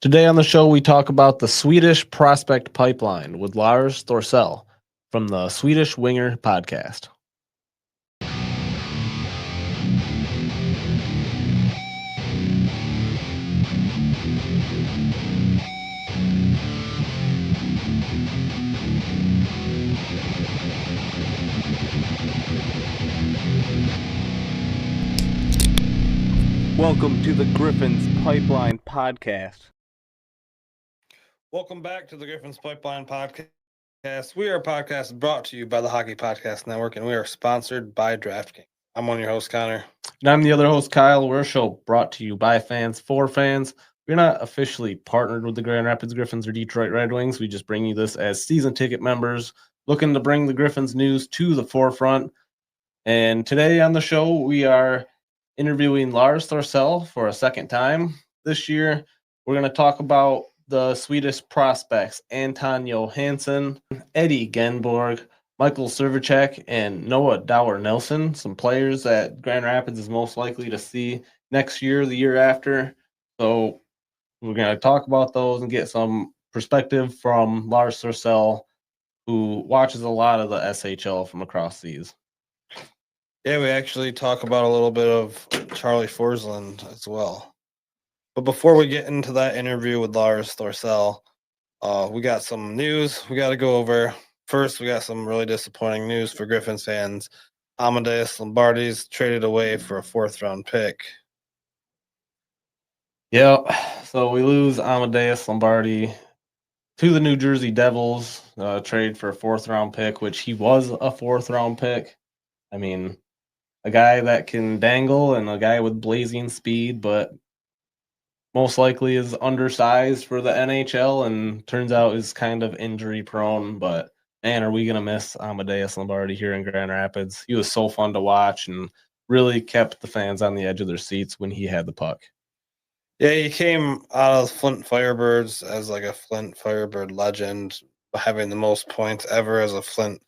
Today on the show, we talk about the Swedish prospect pipeline with Lars Thorseell from the Swedish Winger podcast. Welcome to the Griffins Pipeline podcast. Welcome back to the Griffins Pipeline podcast. We are a podcast brought to you by the Hockey Podcast Network, and we are sponsored by DraftKings. I'm one of your hosts, Connor. And I'm the other host, Kyle. We're a show brought to you by fans for fans. We're not officially partnered with the Grand Rapids Griffins or Detroit Red Wings. We just bring you this as season ticket members looking to bring the Griffins news to the forefront. And today on the show, we are interviewing Lars Thorseell for a second time this year. We're going to talk about the Swedish prospects, Anton Johansson, Eddie Genborg, Mical Srvcek, and Noah Dower-Nilsson, some players that Grand Rapids is most likely to see next year, the year after. So we're going to talk about those and get some perspective from Lars Thorseell, who watches a lot of the SHL from across seas. Yeah, we actually talk about a little bit of Charlie Forsland as well. But before we get into that interview with Lars Thorseell, we got some news we got to go over. First, we got some really disappointing news for Griffins fans. Amadeus Lombardi's traded away for a fourth-round pick. Yeah, so we lose Amadeus Lombardi to the New Jersey Devils, trade for a fourth-round pick, which he was a fourth-round pick. I mean, a guy that can dangle and a guy with blazing speed, but most likely is undersized for the NHL and turns out is kind of injury prone. But man, are we going to miss Amadeus Lombardi here in Grand Rapids? He was so fun to watch and really kept the fans on the edge of their seats when he had the puck. Yeah, he came out of Flint Firebirds as like a Flint Firebird legend, having the most points ever as a Flint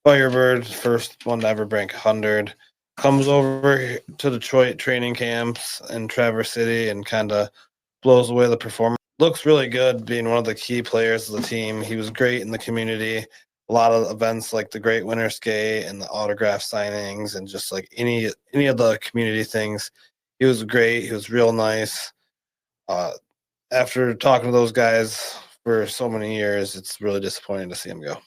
Firebird, first one to ever break 100. Comes over to Detroit training camps in Traverse City and kind of blows away the performance. Looks really good being one of the key players of the team. He was great in the community. A lot of events like the Great Winter Skate and the autograph signings and just like any of the community things. He was great. He was real nice. After talking to those guys for so many years, it's really disappointing to see him go.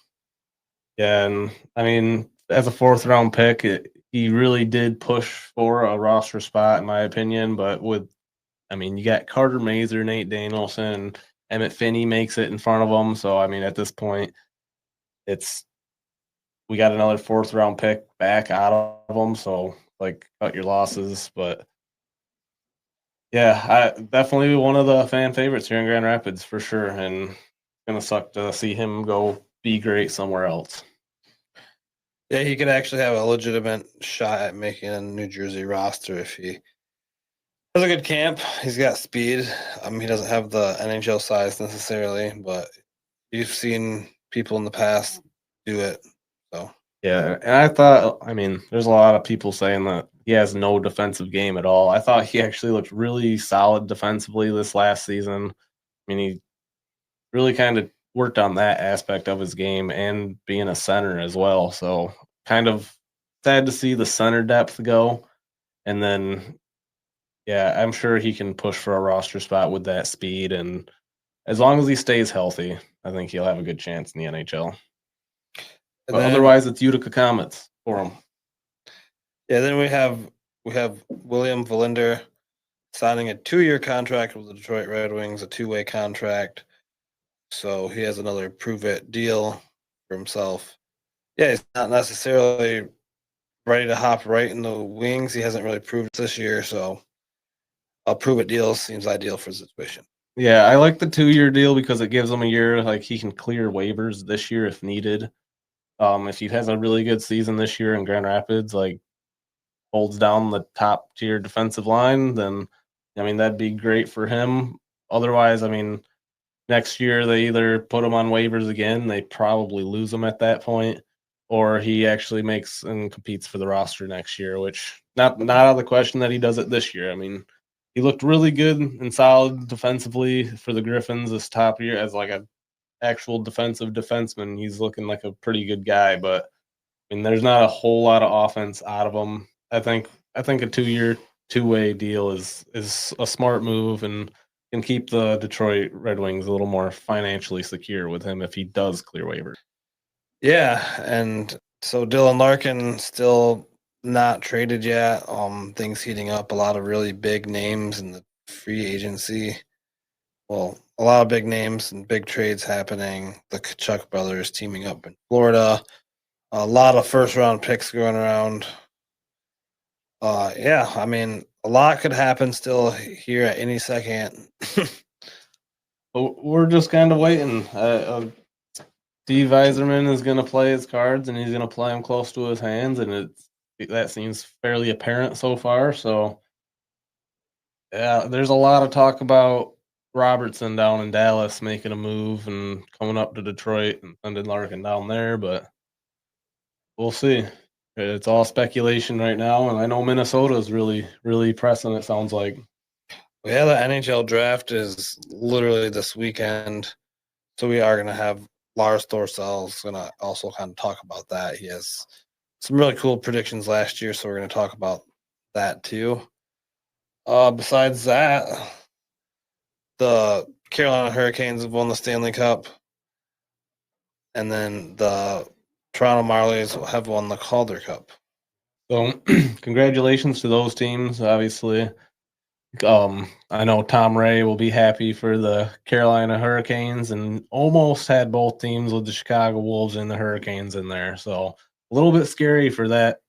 Yeah, and I mean, as a fourth-round pick, he really did push for a roster spot, in my opinion. But you got Carter Mazur, Nate Danielson, and Emmett Finney makes it in front of him. So, I mean, at this point, we got another fourth-round pick back out of them. So, cut your losses. But, yeah, definitely one of the fan favorites here in Grand Rapids for sure. And it's going to suck to see him go be great somewhere else. Yeah, he could actually have a legitimate shot at making a New Jersey roster if he has a good camp. He's got speed. He doesn't have the NHL size necessarily, but you've seen people in the past do it. So yeah, and I thought, there's a lot of people saying that he has no defensive game at all. I thought he actually looked really solid defensively this last season. He really kind of worked on that aspect of his game and being a center as well. So kind of sad to see the center depth go. And then, yeah, I'm sure he can push for a roster spot with that speed. And as long as he stays healthy, I think he'll have a good chance in the NHL. But otherwise, it's Utica Comets for him. Yeah, then we have William Verlinder signing a 2-year contract with the Detroit Red Wings, a 2-way contract. So he has another prove-it deal for himself. Yeah, he's not necessarily ready to hop right in the Wings. He hasn't really proved this year, so a prove-it deal seems ideal for the situation. Yeah, I like the 2-year deal because it gives him a year, he can clear waivers this year if needed. If he has a really good season this year in Grand Rapids, holds down the top tier defensive line, then that'd be great for him. Otherwise, next year they either put him on waivers again, they probably lose him at that point, or he actually makes and competes for the roster next year, which not out of the question that he does it this year. he looked really good and solid defensively for the Griffins this top year as like a actual defensive defenseman. He's looking like a pretty good guy, but I mean, there's not a whole lot of offense out of him. I think a 2-year, two-way deal is a smart move and can keep the Detroit Red Wings a little more financially secure with him if he does clear waivers. Yeah, and so Dylan Larkin still not traded yet. Things heating up. A lot of really big names in the free agency. Well, a lot of big names and big trades happening. The Kachuk brothers teaming up in Florida. A lot of first-round picks going around. Yeah, I mean, a lot could happen still here at any second. But we're just kind of waiting. Steve Yzerman is going to play his cards, and he's going to play them close to his hands, and that seems fairly apparent so far. So, yeah, there's a lot of talk about Robertson down in Dallas making a move and coming up to Detroit and sending Larkin down there, but we'll see. It's all speculation right now, and I know Minnesota is really, really pressing, it sounds like. Yeah, the NHL draft is literally this weekend, so we are going to have Lars Thorseell is going to also kind of talk about that. He has some really cool predictions last year, so we're going to talk about that too. Besides that, the Carolina Hurricanes have won the Stanley Cup, and then the Toronto Marlies have won the Calder Cup. So, congratulations to those teams, obviously. I know Tom Ray will be happy for the Carolina Hurricanes and almost had both teams with the Chicago Wolves and the Hurricanes in there. So a little bit scary for that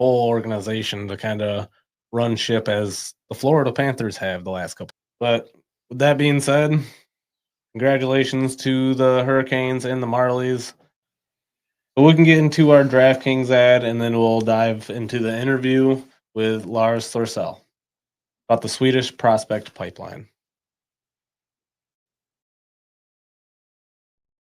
whole organization to kind of run ship as the Florida Panthers have the last couple. But with that being said, congratulations to the Hurricanes and the Marlies. But we can get into our DraftKings ad and then we'll dive into the interview with Lars Thorseell about the Swedish prospect pipeline.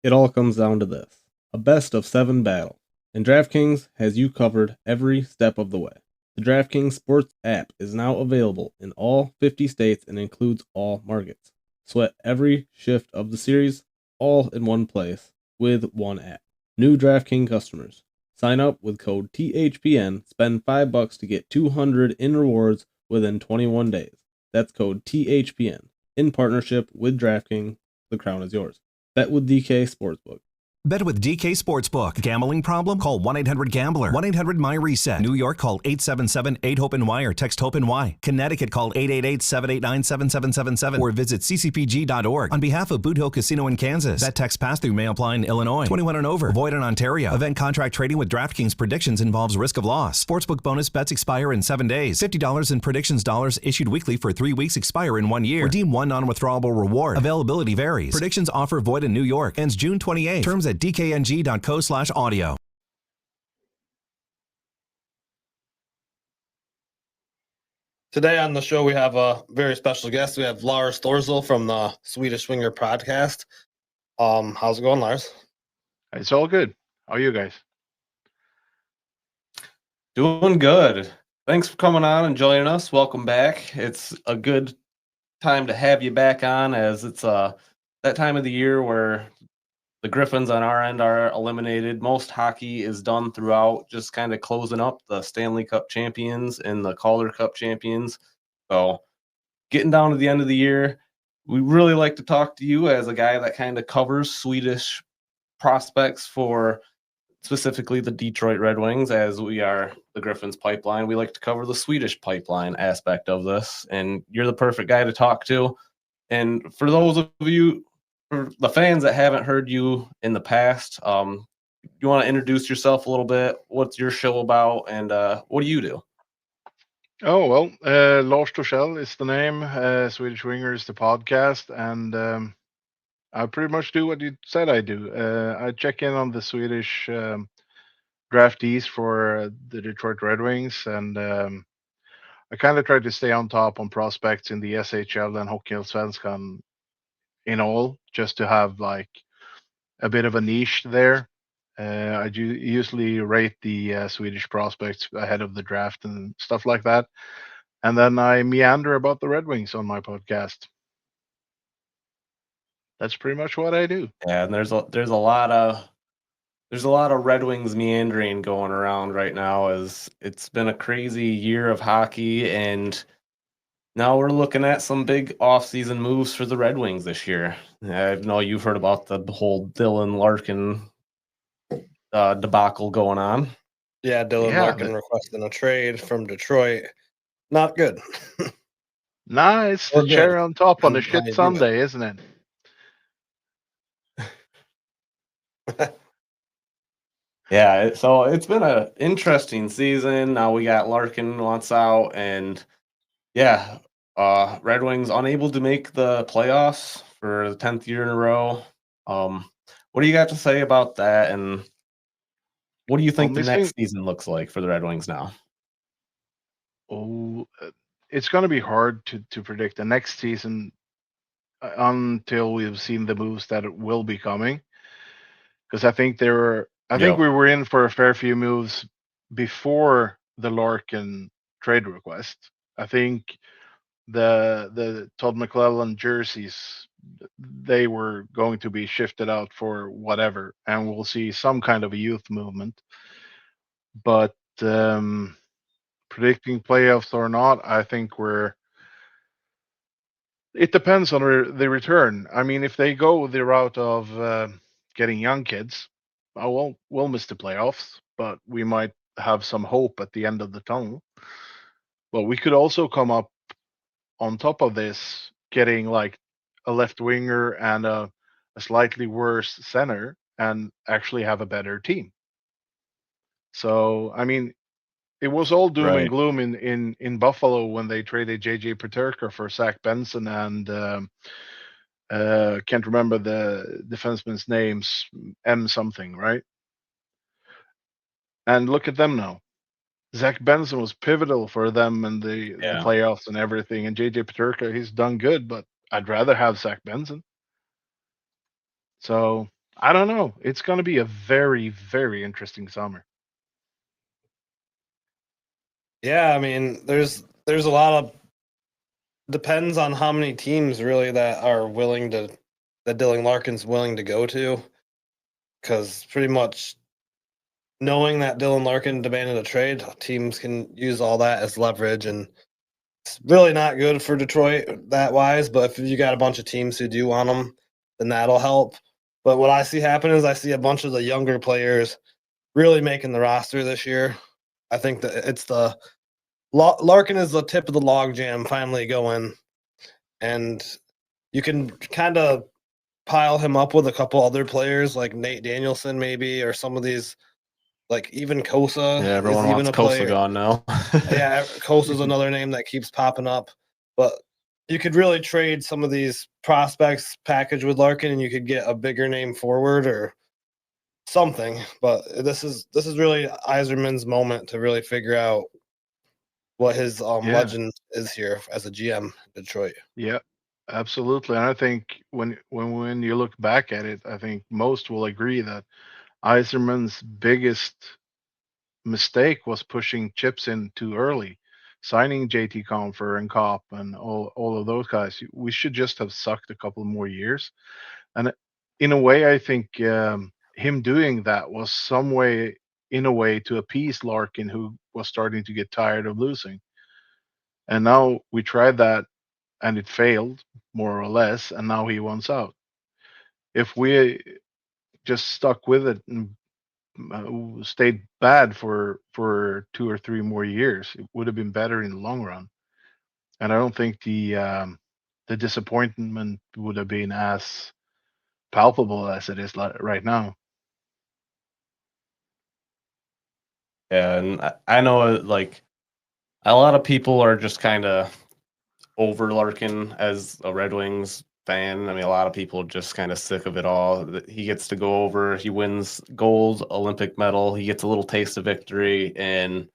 It all comes down to this: a best of 7 battle, and DraftKings has you covered every step of the way. The DraftKings Sports app is now available in all 50 states and includes all markets. Sweat every shift of the series all in one place with one app. New DraftKings customers, sign up with code THPN, spend $5 to get $200 in rewards within 21 days. That's code THPN. In partnership with DraftKings, the crown is yours. Bet with DK Sportsbook. Bet with DK Sportsbook. Gambling problem? Call 1-800-GAMBLER. 1-800-MY-RESET. New York, call 877-8-HOPE-NY or text HOPE-NY. Connecticut, call 888-789-7777 or visit ccpg.org. On behalf of Boot Hill Casino in Kansas, bet text pass-through may apply in Illinois. 21 and over. Void in Ontario. Event contract trading with DraftKings predictions involves risk of loss. Sportsbook bonus bets expire in 7 days. $50 in predictions dollars issued weekly for 3 weeks expire in 1 year. Redeem one non-withdrawable reward. Availability varies. Predictions offer void in New York. Ends June 28. Terms at dkng.co/audio. Today on the show, we have a very special guest. We have Lars Thorseell from the Swedish Swinger podcast. How's it going, Lars? It's all good. How are you guys? Doing good. Thanks for coming on and joining us. Welcome back. It's a good time to have you back on, as it's that time of the year where the Griffins on our end are eliminated. Most hockey is done throughout, just kind of closing up the Stanley Cup champions and the Calder Cup champions. So getting down to the end of the year, we really like to talk to you as a guy that kind of covers Swedish prospects for specifically the Detroit Red Wings, as we are the Griffins pipeline. We like to cover the Swedish pipeline aspect of this, and you're the perfect guy to talk to. And for those of you, for the fans that haven't heard you in the past, you want to introduce yourself a little bit? What's your show about, and what do you do? Oh, well, Lars Thorseell is the name. Swedish Winger is the podcast. And I pretty much do what you said I do. I check in on the Swedish draftees for the Detroit Red Wings. And I kind of try to stay on top on prospects in the SHL and Hockeyallsvenskan in all, just to have like a bit of a niche there. I do usually rate the Swedish prospects ahead of the draft and stuff like that. and then I meander about the Red Wings on my podcast. That's pretty much what I do. Yeah, and there's a lot of Red Wings meandering going around right now, as it's been a crazy year of hockey, and now we're looking at some big offseason moves for the Red Wings this year. I know you've heard about the whole Dylan Larkin debacle going on. Yeah, Dylan Yeah, Larkin requesting a trade from Detroit. Not good. nah, it's Or the good. cherry on top on a How shit you do it. Sunday, isn't it? Yeah, so it's been an interesting season. Now we got Larkin wants out, and yeah, Red Wings unable to make the playoffs for the 10th year in a row. What do you got to say about that, and what do you think the next season looks like for the Red Wings now? Oh, it's going to be hard to predict the next season until we've seen the moves that will be coming. Because I think we were in for a fair few moves before the Larkin trade request. I think the Todd McClellan jerseys, they were going to be shifted out for whatever, and we'll see some kind of a youth movement. But predicting playoffs or not, I think it depends on the return. I mean, if they go the route of getting young kids, we'll miss the playoffs, but we might have some hope at the end of the tunnel. But we could also come up on top of this, getting like a left winger and a slightly worse center, and actually have a better team. So, I mean, it was all doom and gloom in Buffalo when they traded JJ Peterka for Zach Benson and can't remember the defenseman's names, M something, right? And look at them now. Zach Benson was pivotal for them in the playoffs and everything. And JJ Peterka, he's done good, but I'd rather have Zach Benson. So I don't know. It's going to be a very, very interesting summer. Yeah, I mean, there's a lot of depends on how many teams really that are willing to that Dylan Larkin's willing to go to, because pretty much knowing that Dylan Larkin demanded a trade, teams can use all that as leverage, and it's really not good for Detroit that wise. But if you got a bunch of teams who do want him, then that'll help. But what I see happen is I see a bunch of the younger players really making the roster this year. I think that it's the Larkin is the tip of the log jam finally going, and you can kind of pile him up with a couple other players like Nate Danielson maybe, or some of these, like even Kosa. Yeah, everyone wants Kosa gone now. Yeah, Kosa's another name that keeps popping up. But you could really trade some of these prospects package with Larkin, and you could get a bigger name forward or something. But this is really Yzerman's moment to really figure out what his legend is here as a GM in Detroit. Yeah, absolutely. And I think when you look back at it, I think most will agree that Yzerman's biggest mistake was pushing chips in too early, signing JT Confer and Kopp and all of those guys. We should just have sucked a couple more years. And in a way, I think him doing that was some way, in a way, to appease Larkin, who was starting to get tired of losing. And now we tried that and it failed, more or less, and now he wants out. If we just stuck with it and stayed bad for 2 or 3 more years, it would have been better in the long run. And I don't think the disappointment would have been as palpable as it is right now. Yeah, and I know like a lot of people are just kind of over Larkin as a Red Wings fan. I mean, a lot of people are just kind of sick of it all. He gets to go over, he wins gold, Olympic medal, he gets a little taste of victory, and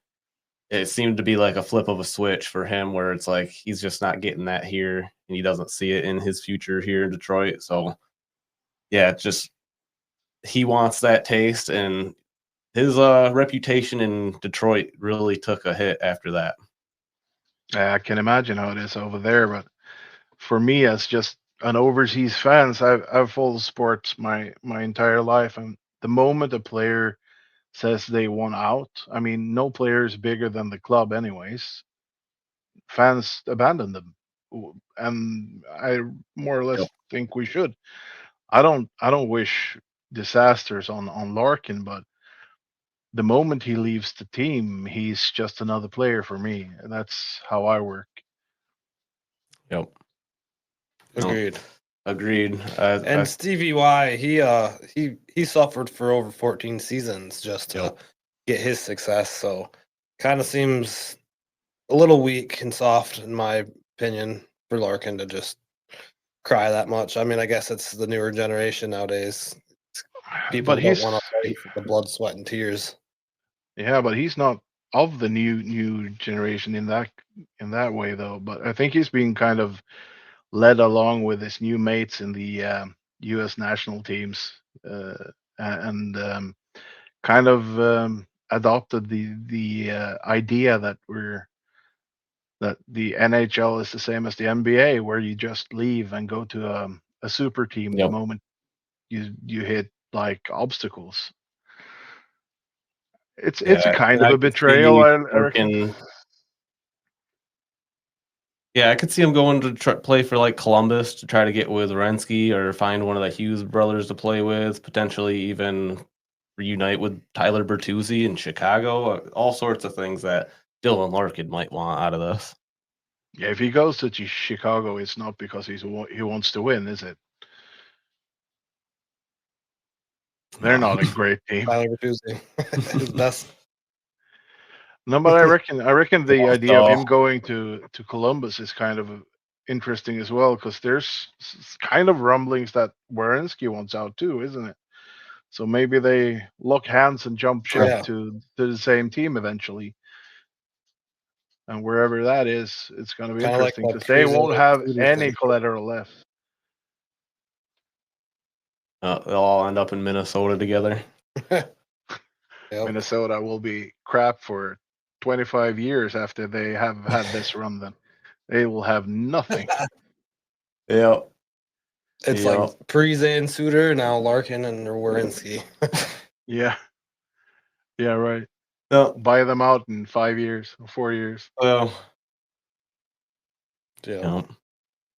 it seemed to be like a flip of a switch for him where it's like he's just not getting that here, and he doesn't see it in his future here in Detroit. So, yeah, just he wants that taste, and his reputation in Detroit really took a hit after that. I can imagine how it is over there, but for me, as just an overseas fans, I've followed sports my entire life, and the moment a player says they want out, I mean, no player is bigger than the club, anyways. Fans abandon them, and I more or Yep. less think we should. I don't wish disasters on Larkin, but the moment he leaves the team, he's just another player for me. And that's how I work. Yep. No, Agreed. agreed. And Stevie Y, he suffered for over 14 seasons just to Yep. get his success. So kind of seems a little weak and soft, in my opinion, for Larkin to just cry that much. I mean, I guess it's the newer generation nowadays. People But don't want to fight for the blood, sweat, and tears. but he's not of the new generation in that way though. But I think he's being kind of led along with his new mates in the U.S. national teams, and kind of adopted the idea that the NHL is the same as the NBA, where you just leave and go to a super team the Yep. moment you hit like obstacles. It's a kind of I a could betrayal, see I reckon. Larkin. Yeah, I could see him going to play for like Columbus to try to get with Renski or find one of the Hughes brothers to play with, potentially even reunite with Tyler Bertuzzi in Chicago. All sorts of things that Dylan Larkin might want out of this. Yeah, if he goes to Chicago, it's not because he wants to win, is it? They're No. not a great team. Tyler Bertuzzi is best. No, but I reckon the idea of So, him going to Columbus is kind of interesting as well, because there's kind of rumblings that Werenski wants out too, isn't it? So maybe they lock hands and jump ship Yeah. to the same team eventually. And wherever that is, it's going to be Kind of like interesting what because they Friese won't and have Swedish any did. collateral left. they'll all end up in Minnesota together. Yep. Minnesota will be crap for 25 years after they have had this run. Then they will have nothing. Yeah. It's Yeah. like Friese and Suter, now Larkin and Werenski. Yeah, yeah, right. No. Buy them out in 5 years or 4 years. Well, Yeah. yeah.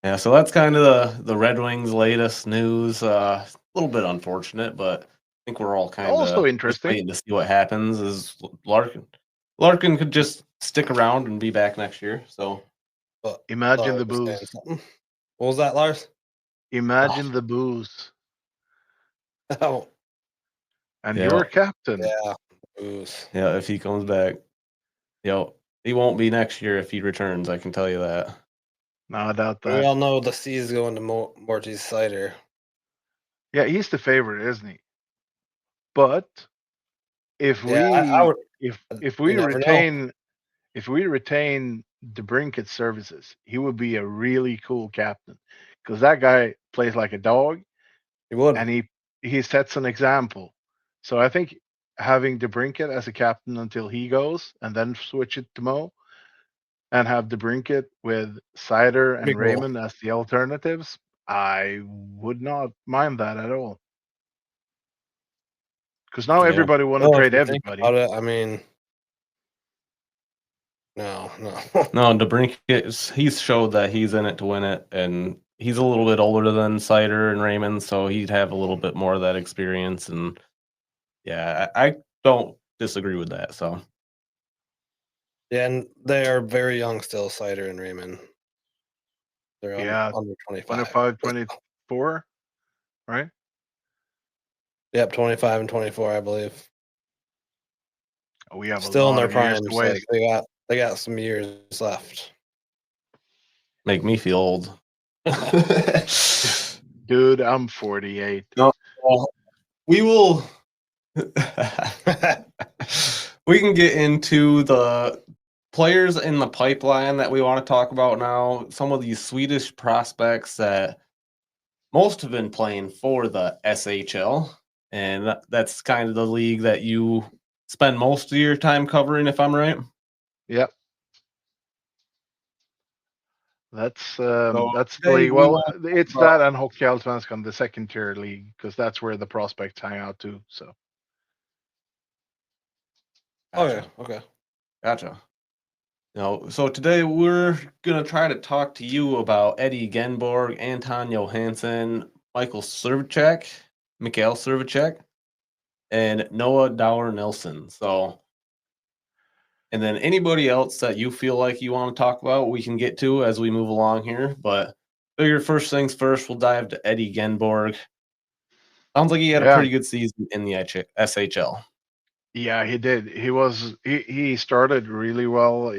Yeah, so that's kind of the Red Wings' latest news. A little bit unfortunate, but I think we're all kind Also of just interesting. waiting to see what happens. Is Larkin could just stick around and be back next year. So But Imagine Lars the was saying booze. something. What was that, Lars? Imagine the booze. Oh, And yeah, you're a captain. yeah. Booze. yeah, if he comes back, he won't be next year if he returns. I can tell you that. No, I doubt We that. all know the C is going to Morty's cider. Yeah, he's the favorite, isn't he? But if Yeah, I we would. if You we never know. retain DeBrinket's services, he would be a really cool captain, because that guy plays like a dog, He would. and he sets an example. So I think having DeBrinket as a captain until he goes, and then switch it to Mo, and have DeBrinket with Sider Pretty and cool. Raymond as the alternatives, I would not mind that at all. Because now Yeah. everybody want to Well, if trade you think everybody. about it, I mean, no. No, DeBrincat, he's showed that he's in it to win it, and he's a little bit older than Sider and Raymond, so he'd have a little bit more of that experience. And yeah, I don't disagree with that. So Yeah, and they are very young still, Cider and Raymond. They're Yeah, under 25. 25, 24, right? Yep, 25 and 24, I believe. We have Still a in lot their of years primes. to Like waste. they got some years left. make me feel old. Dude, I'm 48. No, well, we will. We can get into the players in the pipeline that we want to talk about now. Some of these Swedish prospects that most have been playing for the SHL, and that's kind of the league that you spend most of your time covering, if I'm right. Yep. That's So that's the today league. we Well, want to talk it's about. that and Hockeyallsvenskan, the second tier league, because that's where the prospects hang out too. So Oh yeah, Gotcha. okay. Gotcha. So today we're gonna try to talk to you about Eddie Genborg, Anton Johansson, Michael Srvcek, Mical Srvcek, and Noah Dower-Nilsson. So, and then anybody else that you feel like you want to talk about, we can get to as we move along here. But figure first things first, we'll dive to Eddie Genborg. Sounds like he had a yeah, pretty good season in the SHL. yeah, he did. He started really well,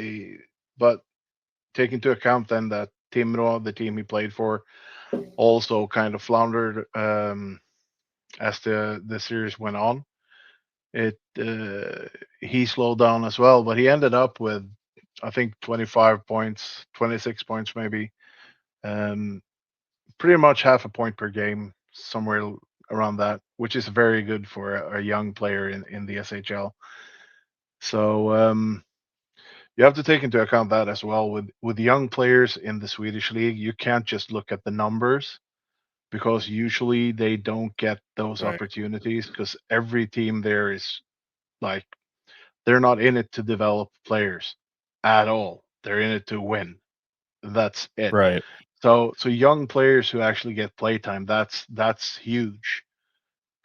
but take into account then that Timrå, the team he played for, also kind of floundered as the series went on. It he slowed down as well, but he ended up with I think 25 points, 26 points maybe. Um, Pretty much half a point per game, somewhere around that, which is very good for a young player in the SHL. So you have to take into account that as well. With young players in the Swedish league, you can't just look at the numbers because usually they don't get those Right. opportunities because every team there is like they're not in it to develop players at all. They're in it to win. That's it. Right. So young players who actually get playtime, that's huge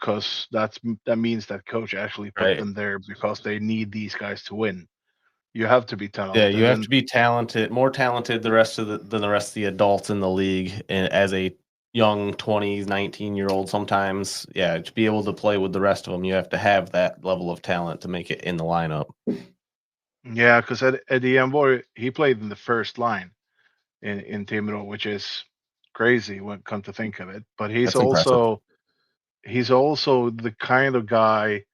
because that means that coach actually put Right. them there because they need these guys to win. You have to be Yeah, you talented, have and to be talented, more talented than the rest of the adults in the league, and as a young 20s, 19-year-old sometimes, yeah, to be able to play with the rest of them, you have to have that level of talent to make it in the lineup. yeah, because Eddie Genborg, he played in the first line in Timrå, which is crazy when come to think of it. But That's impressive. he's also the kind of guy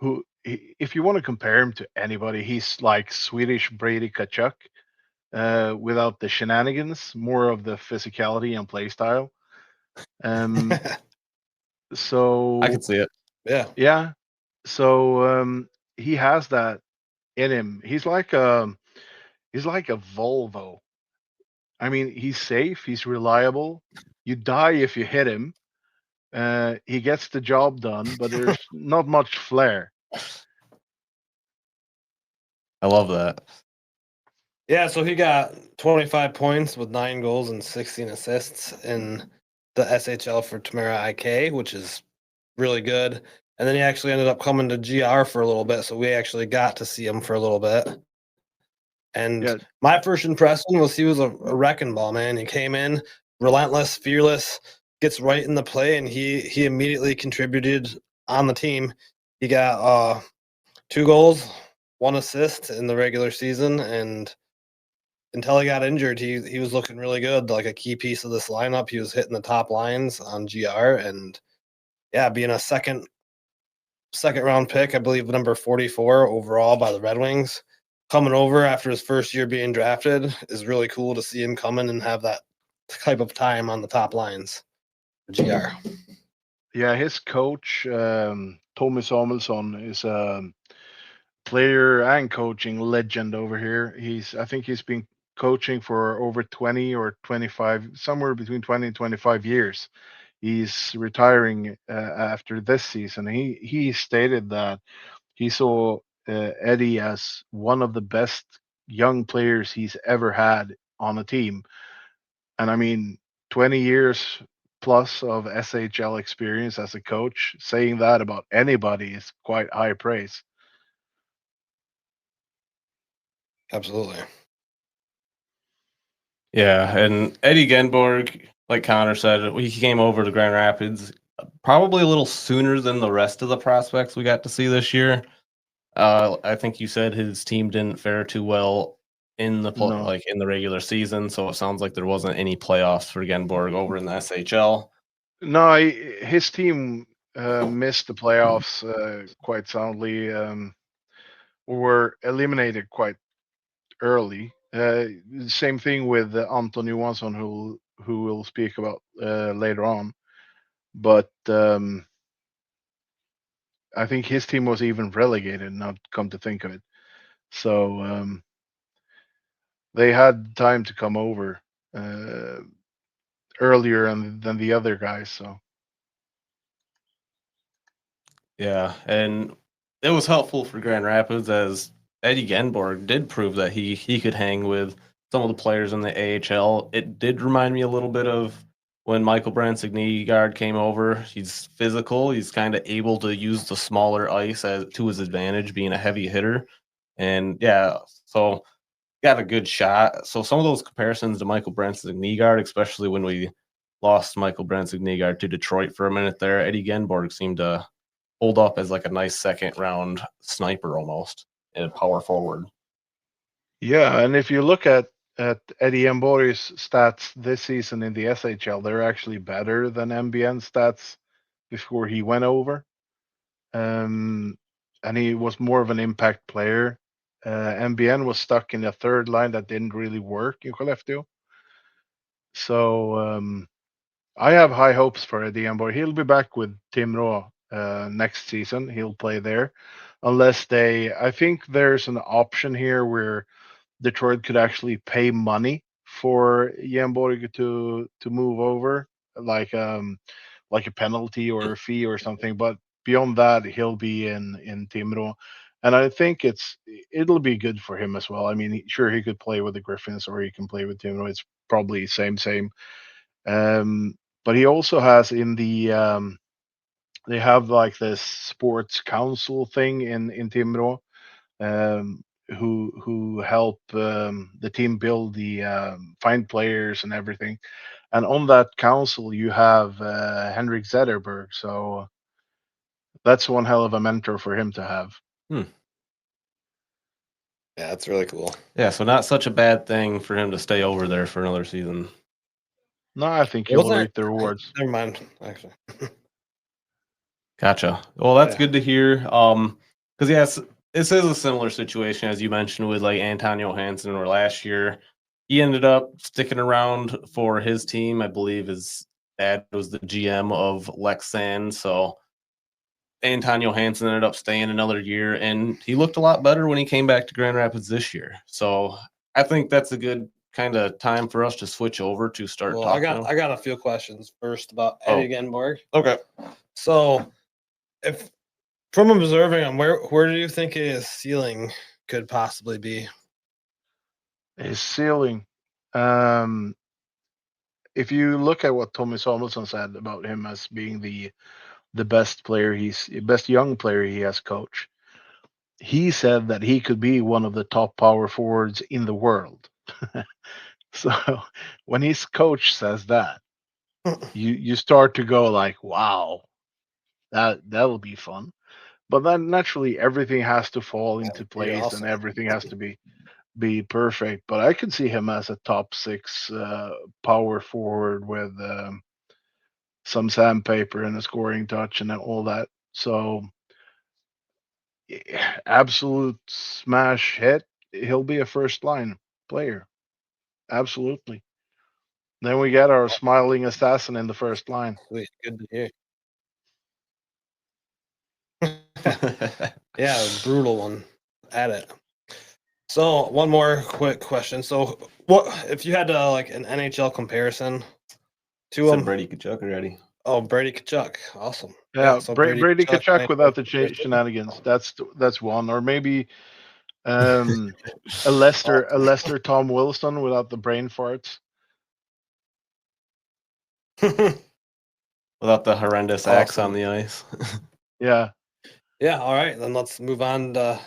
who, if you want to compare him to anybody, he's like Swedish Brady Kachuk, without the shenanigans, more of the physicality and play style. Um, I so could see it. Yeah. yeah, so he has that in him. He's like a Volvo. I mean, he's safe, he's reliable. You die if you hit him. He gets the job done, but there's not much flair. I love that. Yeah, so he got 25 points with 9 goals and 16 assists in the SHL for Tamara IK, which is really good. And then he actually ended up coming to GR for a little bit, so we actually got to see him for a little bit. And Yeah, my first impression was he was a wrecking ball, man. He came in relentless, fearless, gets right in the play, and he immediately contributed on the team. He got 2 goals, 1 assist in the regular season, and until he got injured, he was looking really good, like a key piece of this lineup. He was hitting the top lines on GR, and yeah, being a second round pick, I believe number 44 overall by the Red Wings, coming over after his first year being drafted is really cool to see him come in and have that type of time on the top lines for GR. yeah. His coach, Tommy Samuelsson, is a player and coaching legend over here. I think he's been coaching for over 20 or 25, somewhere between 20 and 25 years. He's retiring after this season. He stated that he saw Eddie as one of the best young players he's ever had on a team. And I mean, 20 years plus of SHL experience as a coach, saying that about anybody is quite high praise. Absolutely. Yeah, and Eddie Genborg, like Connor said, he came over to Grand Rapids probably a little sooner than the rest of the prospects we got to see this year. I think you said his team didn't fare too well in the No, like in the regular season, so it sounds like there wasn't any playoffs for Genborg over in the SHL. no, his team missed the playoffs quite soundly. Were eliminated quite early. Same thing with Anton Johansson, who we'll speak about later on. But I think his team was even relegated. Now, come to think of it, so they had time to come over earlier than the other guys. So Yeah, and it was helpful for Grand Rapids as Eddie Genborg did prove that he could hang with some of the players in the AHL. It did remind me a little bit of when Michael Brandt-Signigaard came over. He's physical. He's kind of able to use the smaller ice as to his advantage, being a heavy hitter. And yeah, so got a good shot. So some of those comparisons to Michael Brandt-Signigaard, especially when we lost Michael Brandt-Signigaard to Detroit for a minute there, Eddie Genborg seemed to hold up as like a nice second round sniper almost and a power forward. yeah, and if you look at Eddie Emborg's stats this season in the SHL, they're actually better than MBN stats before he went over. And he was more of an impact player. MBN was stuck in a third line that didn't really work in Skellefteå. So I have high hopes for Eddie Emborg. He'll be back with Timrå next season. He'll play there, unless I think there's an option here where Detroit could actually pay money for Genborg to move over, like a penalty or a fee or something. But beyond that, he'll be in Timrå, and I think it'll be good for him as well. I mean, sure, he could play with the Griffins or he can play with Timrå. It's probably same. But he also has in the they have like this sports council thing in Timrå, who help the team build the find players and everything. And on that council, you have Henrik Zetterberg. So that's one hell of a mentor for him to have. Yeah, that's really cool. Yeah, so not such a bad thing for him to stay over there for another season. No, I think he will reap the rewards. Never mind, actually. Gotcha. Well, that's Yeah. good to hear. Because yes, this is a similar situation as you mentioned with like Anton Johansson, or last year he ended up sticking around for his team. I believe his dad was the GM of Leksand, so Anton Johansson ended up staying another year, and he looked a lot better when he came back to Grand Rapids this year. So I think that's a good kind of time for us to switch over to start Well, talking. I got a few questions first about Eddie Genborg. Okay. So, if from observing him, where do you think his ceiling could possibly be? His ceiling. If you look at what Tommy Samuelsson said about him as being the best young player he has coached, he said that he could be one of the top power forwards in the world. So when his coach says that, you start to go like, wow, that'll be fun. But then naturally everything has to fall into place awesome. and everything has to be perfect. But I could see him as a top 6 power forward with some sandpaper and a scoring touch and all that. So absolute smash hit. He'll be a first line player. Absolutely. Then we get our smiling assassin in the first line. Sweet, good to hear. Yeah, a brutal one at it. So one more quick question. So what if you had to like an NHL comparison to Said him? Brady Kachuk already. Oh, Brady Kachuk. Awesome. Yeah, so Brady Kachuk without the first. shenanigans. That's one. Or maybe a Lester Tom Wilson without the brain farts. Without the horrendous acts on the ice. Yeah. Yeah, all right. Then let's move on to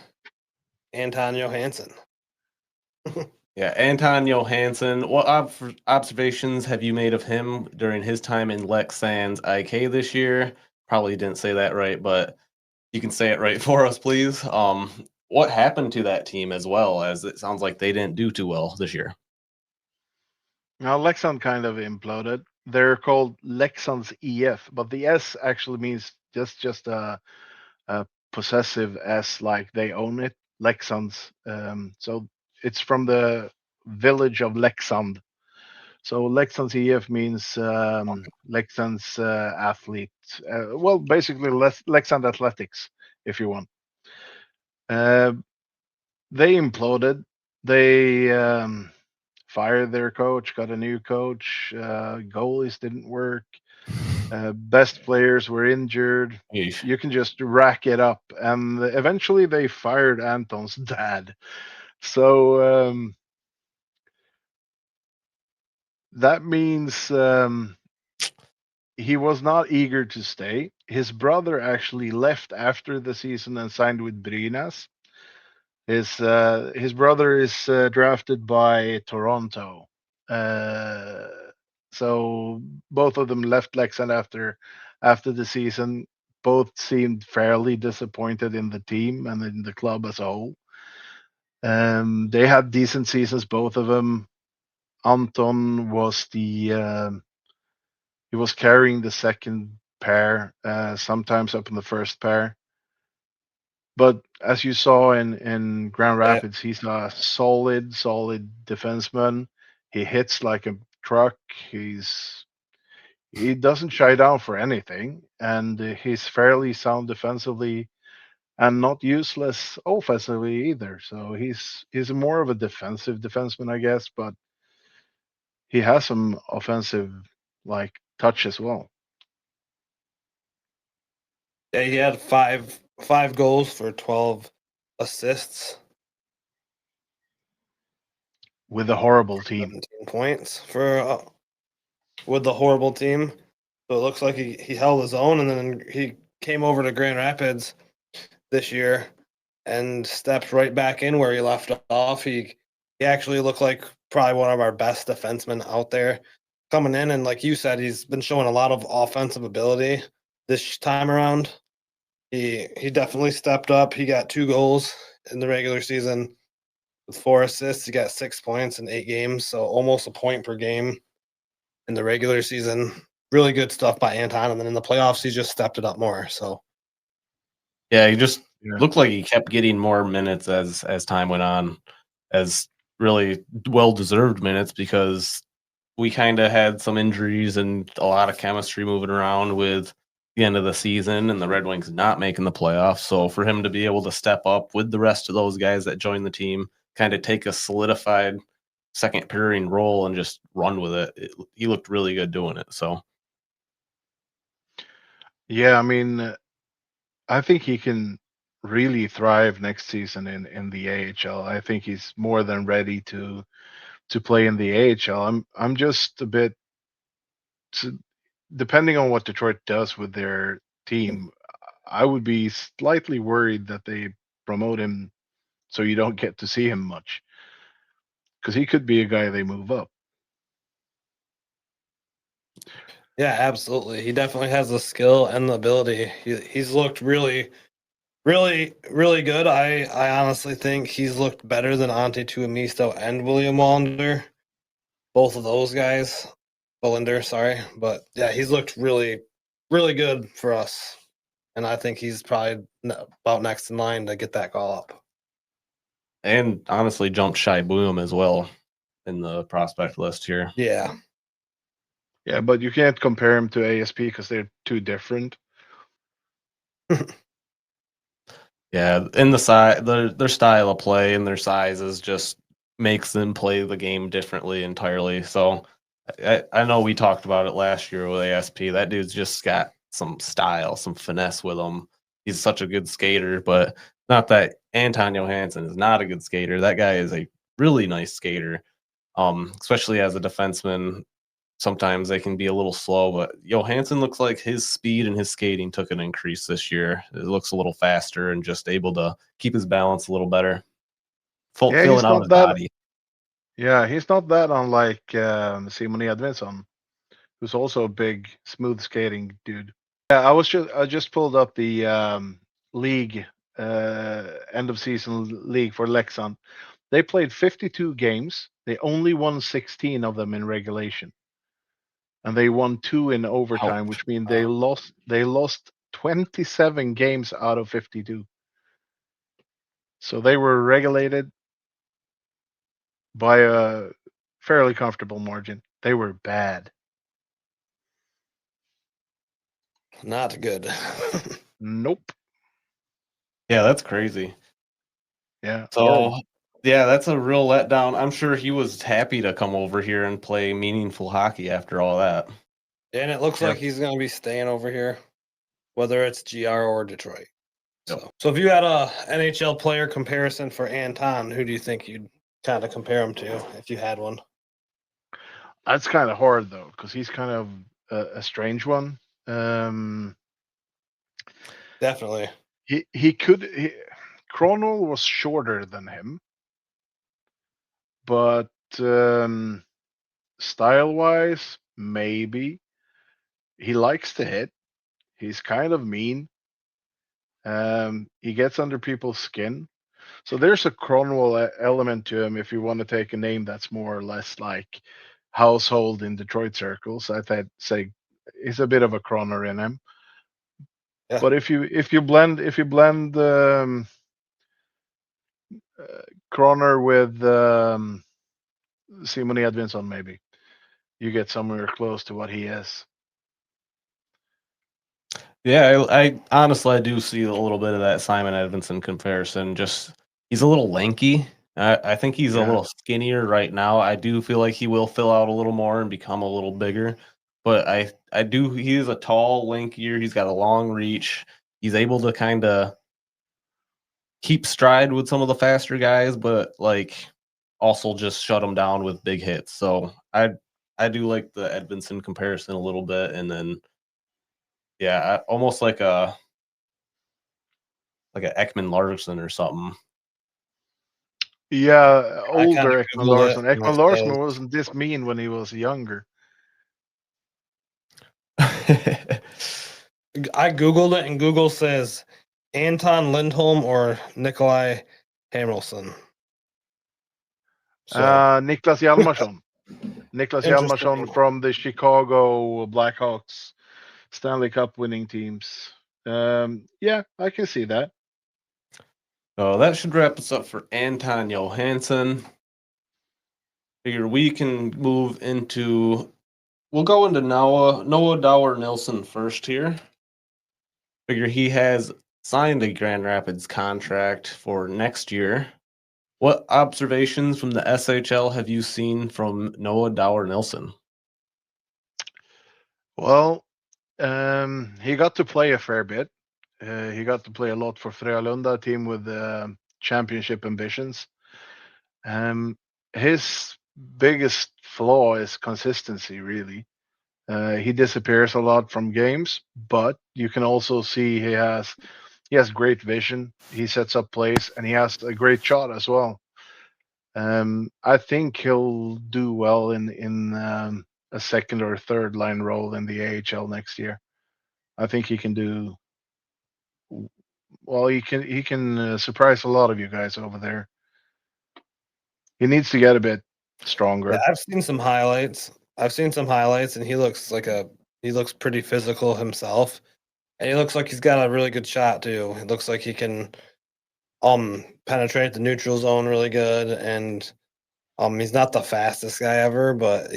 Anton Johansson. Yeah, Anton Johansson. What observations have you made of him during his time in Leksands IK this year? Probably didn't say that right, but you can say it right for us, please. What happened to that team as well, as it sounds like they didn't do too well this year? Now Leksand kind of imploded. They're called Leksands EF, but the S actually means just a possessive S, like they own it. Leksands. So it's from the village of Leksand. So Leksands EF means Leksands athlete. Well, basically Leksand Athletics, if you want. They imploded. They fired their coach, got a new coach. Goalies didn't work. Best players were injured. Yeesh. You can just rack it up, and eventually they fired Anton's dad. So that means he was not eager to stay. His brother actually left after the season and signed with Brynäs. His brother is drafted by Toronto. So both of them left Leksand after the season. Both seemed fairly disappointed in the team and in the club as a whole. They had decent seasons, both of them. Anton was he was carrying the second pair, sometimes up in the first pair. But as you saw in Grand Rapids, he's a solid defenseman. He hits like a truck. He doesn't shy down for anything, and he's fairly sound defensively and not useless offensively either. So he's more of a defensive defenseman, I guess, but he has some offensive like touch as well. Yeah, he had five goals for 12 assists. With a horrible team. 17 points for with the horrible team. So it looks like he held his own, and then he came over to Grand Rapids this year and stepped right back in where he left off. He actually looked like probably one of our best defensemen out there coming in, and like you said, he's been showing a lot of offensive ability this time around. He definitely stepped up. He got 2 goals in the regular season with 4 assists. He got 6 points in 8 games, so almost a point per game in the regular season. Really good stuff by Anton, and then in the playoffs, he just stepped it up more. So, Yeah, he just looked like he kept getting more minutes as time went on, as really well-deserved minutes, because we kind of had some injuries and a lot of chemistry moving around with the end of the season and the Red Wings not making the playoffs. So for him to be able to step up with the rest of those guys that joined the team, kind of take a solidified second pairing role and just run with it, he looked really good doing it. So yeah, I mean, I think he can really thrive next season in the AHL. I think he's more than ready to play in the AHL. I'm just a bit, depending on what Detroit does with their team, I would be slightly worried that they promote him so you don't get to see him much, because he could be a guy they move up. yeah, absolutely. He definitely has the skill and the ability. He's looked really good. I honestly think he's looked better than Ante Tuomisto and William Wallander. Both of those guys. Wallander, sorry. But yeah, he's looked really good for us. And I think he's probably about next in line to get that call up. and honestly jumped Shai Bloom as well in the prospect list here. Yeah. Yeah, but you can't compare him to ASP because they're too different. Yeah, in the size, their style of play and their sizes just makes them play the game differently entirely. So I know we talked about it last year with ASP. That dude's just got some style, some finesse with him. He's such a good skater, but not that Anton Johansson is not a good skater. That guy is a really nice skater, especially as a defenseman. Sometimes they can be a little slow, but Johansson looks like his speed and his skating took an increase this year. It looks a little faster and just able to keep his balance a little better. Yeah, Filling out his body. Yeah, he's not that unlike Simon Edvinsson, who's also a big, smooth skating dude. Yeah, I just pulled up the league end of season league for Leksand. They played 52 games. They only won 16 of them in regulation, and they won 2 in overtime, Ouch. which means they lost 27 games out of 52. So they were regulated by a fairly comfortable margin. They were bad. Not good. Nope. Yeah, that's crazy. Yeah. So Horrible. Yeah, that's a real letdown. I'm sure he was happy to come over here and play meaningful hockey after all that. And it looks Yep. like he's going to be staying over here, whether it's GR or Detroit. Yep. So if you had a NHL player comparison for Anton, who do you think you'd kind of compare him to if you had one? That's kind of hard though, because he's kind of a strange one. Definitely. Kronwall was shorter than him, but style wise, maybe he likes to hit. He's kind of mean. He gets under people's skin. So there's a Kronwall element to him if you want to take a name that's more or less like household in Detroit circles. I'd say he's a bit of a Kroner in him. Yeah. But if you blend Kroner with Simon Edvinsson, maybe you get somewhere close to what he is. Yeah, I honestly I do see a little bit of that Simon Edvinsson comparison. Just he's a little lanky. I think he's a Yeah. little skinnier right now. I do feel like he will fill out a little more and become a little bigger. But I do he is a tall, lankier. He's got a long reach. He's able to kind of keep stride with some of the faster guys, but like also just shut them down with big hits. So I do like the Edvinsson comparison a little bit, and then yeah, almost like a Ekman Larson or something. Yeah, I kinda older Ekman Googled Larsson. it, and Ekman it Larsson says wasn't this mean when he was younger. I Googled it, and Google says Anton Lindholm or Nikolai Hamilton. So Niklas Hjalmarsson. Niklas Interesting. Hjalmarsson from the Chicago Blackhawks Stanley Cup winning teams. Yeah, I can see that. So that should wrap us up for Anton Johansson. Figure we can move into we'll go into Noah Dower-Nilsson first here. Figure he has signed a Grand Rapids contract for next year. What observations from the SHL have you seen from Noah Dower-Nilsson? Well, he got to play a fair bit. He got to play a lot for Frölunda, a team with championship ambitions. His biggest flaw is consistency, really. He disappears a lot from games, but you can also see he has great vision. He sets up plays, and he has a great shot as well. I think he'll do well in a second or third line role in the AHL next year. I think he can do well. He can surprise a lot of you guys over there. He needs to get a bit stronger. Yeah, I've seen some highlights. And he looks pretty physical himself. And he looks like he's got a really good shot too. It looks like he can penetrate the neutral zone really good, and he's not the fastest guy ever, but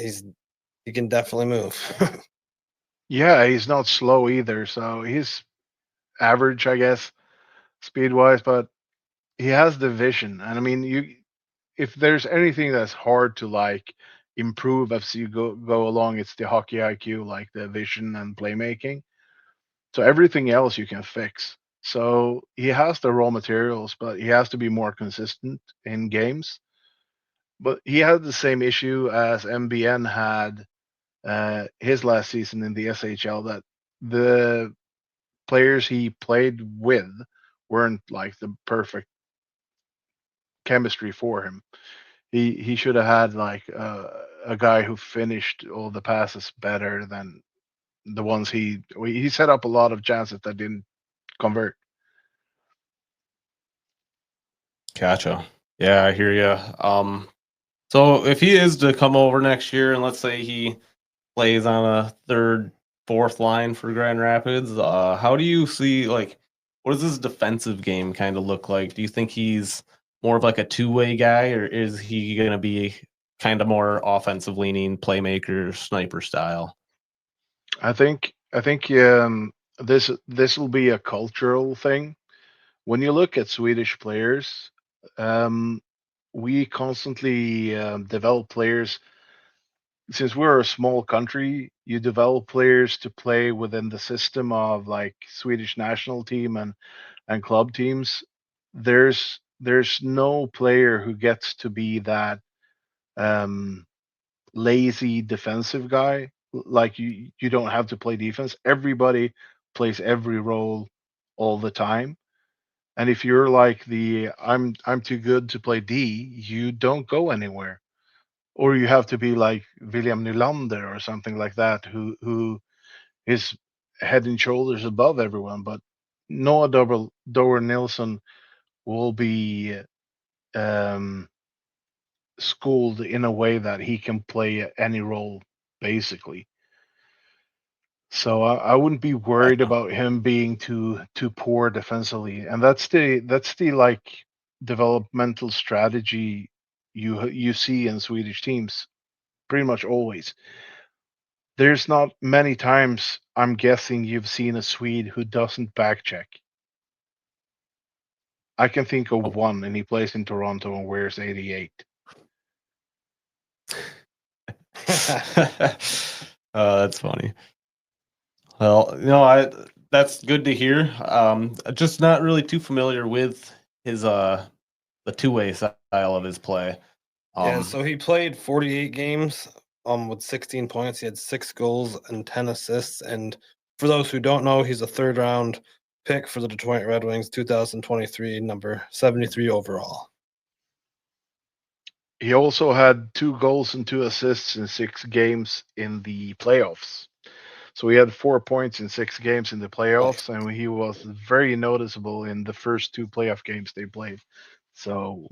he can definitely move. Yeah, he's not slow either, so he's average, I guess, speed wise, but he has the vision. And I mean, if there's anything that's hard to like improve as you go along, it's the hockey IQ, like the vision and playmaking. So everything else you can fix. So he has the raw materials, but he has to be more consistent in games. But he had the same issue as MBN had his last season in the SHL, that the players he played with weren't like the perfect chemistry for him. He should have had like a guy who finished all the passes better than the ones he set up a lot of chances that didn't convert. Gotcha. Yeah, I hear you. So if he is to come over next year, and let's say he plays on a third, fourth line for Grand Rapids, how do you see what does his defensive game kind of look like? Do you think he's more of like a two-way guy, or is he going to be kind of more offensive leaning, playmaker, sniper style? I think this will be a cultural thing. When you look at Swedish players, we constantly develop players. Since we're a small country, you develop players to play within the system of like Swedish national team and club teams. There's no player who gets to be that um, lazy defensive guy. Like you don't have to play defense. Everybody plays every role all the time. And if you're like the I'm too good to play D, you don't go anywhere. Or you have to be like William Nylander or something like that, who is head and shoulders above everyone. But Noah Dower-Nilsson will be um, schooled in a way that he can play any role basically. So I wouldn't be worried Gotcha. about him being too poor defensively, and that's the like developmental strategy you see in Swedish teams pretty much always. There's not many times I'm guessing you've seen a Swede who doesn't back check. I can think of Oh. one, and he plays in Toronto and wears 88. That's funny. Well, that's good to hear. Just not really too familiar with his the two-way style of his play. Yeah, so he played 48 games with 16 points. He had 6 goals and 10 assists. And for those who don't know, he's a third round pick for the Detroit Red Wings, 2023, number 73 overall. He also had 2 goals and 2 assists in 6 games in the playoffs. So he had 4 points in 6 games in the playoffs, and he was very noticeable in the first 2 playoff games they played. So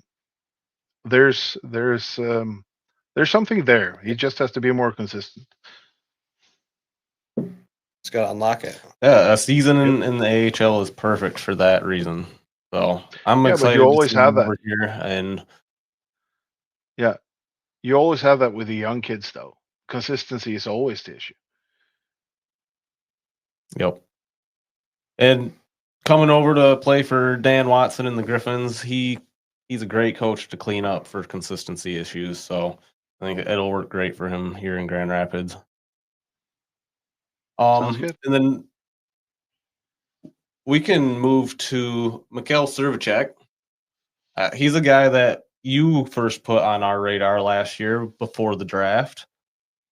there's something there. He just has to be more consistent. Just got to unlock it. Yeah, a season in the AHL is perfect for that reason. So I'm Yeah, but excited you to always see have him that. over here. And Yeah, you always have that with the young kids, though. Consistency is always the issue. yep. And coming over to play for Dan Watson and the Griffins, he's a great coach to clean up for consistency issues. So I think it'll work great for him here in Grand Rapids. Sounds good. And then we can move to Mical Srvcek. He's a guy that you first put on our radar last year before the draft.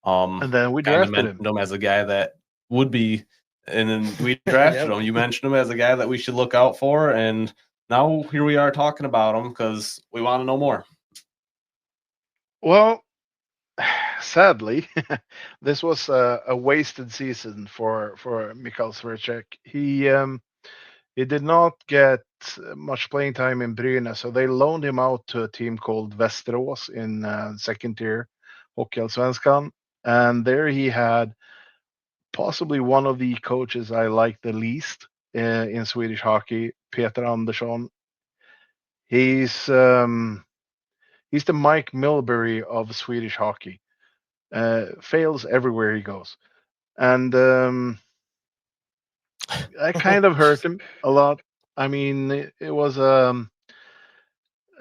And then we Kind of drafted him. mentioned him as a guy that would be, and then we drafted him. You mentioned him as a guy that we should look out for, and now here we are talking about him because we want to know more. Well, sadly, this was a wasted season for Mical Srvcek. He did not get much playing time in Brynäs, so they loaned him out to a team called Västerås in second tier Hockeyallsvenskan, and there he had possibly one of the coaches I like the least in Swedish hockey, Peter Andersson. He's the Mike Milbury of Swedish hockey. Fails everywhere he goes, and I kind of hurt him a lot. I mean, it was a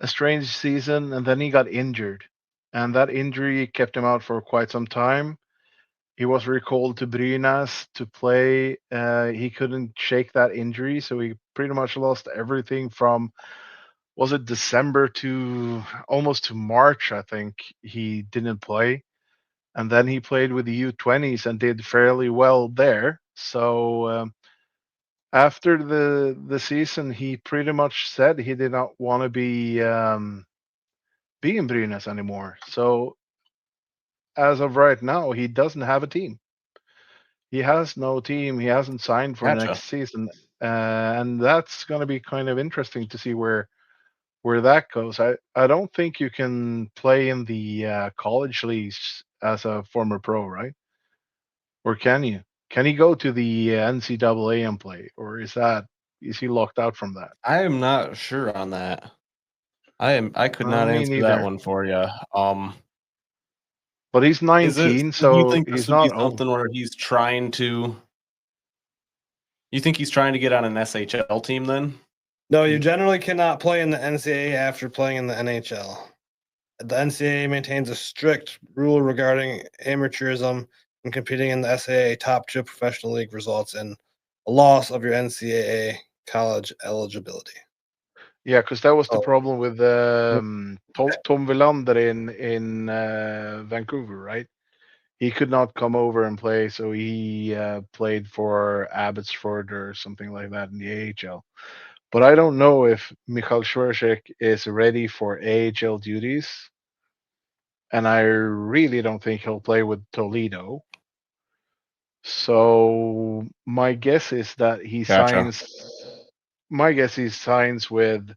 strange season, and then he got injured, and that injury kept him out for quite some time. He was recalled to Brynäs to play. He couldn't shake that injury, so he pretty much lost everything from, was it December to almost to March, I think he didn't play. And then he played with the U20s and did fairly well there. So after the season, he pretty much said he did not want to be in Brynäs anymore. So as of right now, he doesn't have a team. He has no team. He hasn't signed for Gotcha. next season, and that's going to be kind of interesting to see where that goes. I don't think you can play in the college leagues as a former pro, right? Or can you? Can he go to the NCAA and play, or is he locked out from that? I am not sure on that. I could not Me answer that neither. one for you. But he's Is it? 19, Do you so think this he's would be not old. something where he's trying to? You think he's trying to get on an SHL team then? No, you generally cannot play in the NCAA after playing in the NHL. The NCAA maintains a strict rule regarding amateurism, and competing in the SAA Top 2 Professional League results in a loss of your NCAA college eligibility. Yeah, because that was the Oh. problem with Tom Wilander in Vancouver, right? He could not come over and play, so he played for Abbotsford or something like that in the AHL. But I don't know if Mical Srvcek is ready for AHL duties, and I really don't think he'll play with Toledo. So my guess is that he Gotcha. signs. My guess he signs with,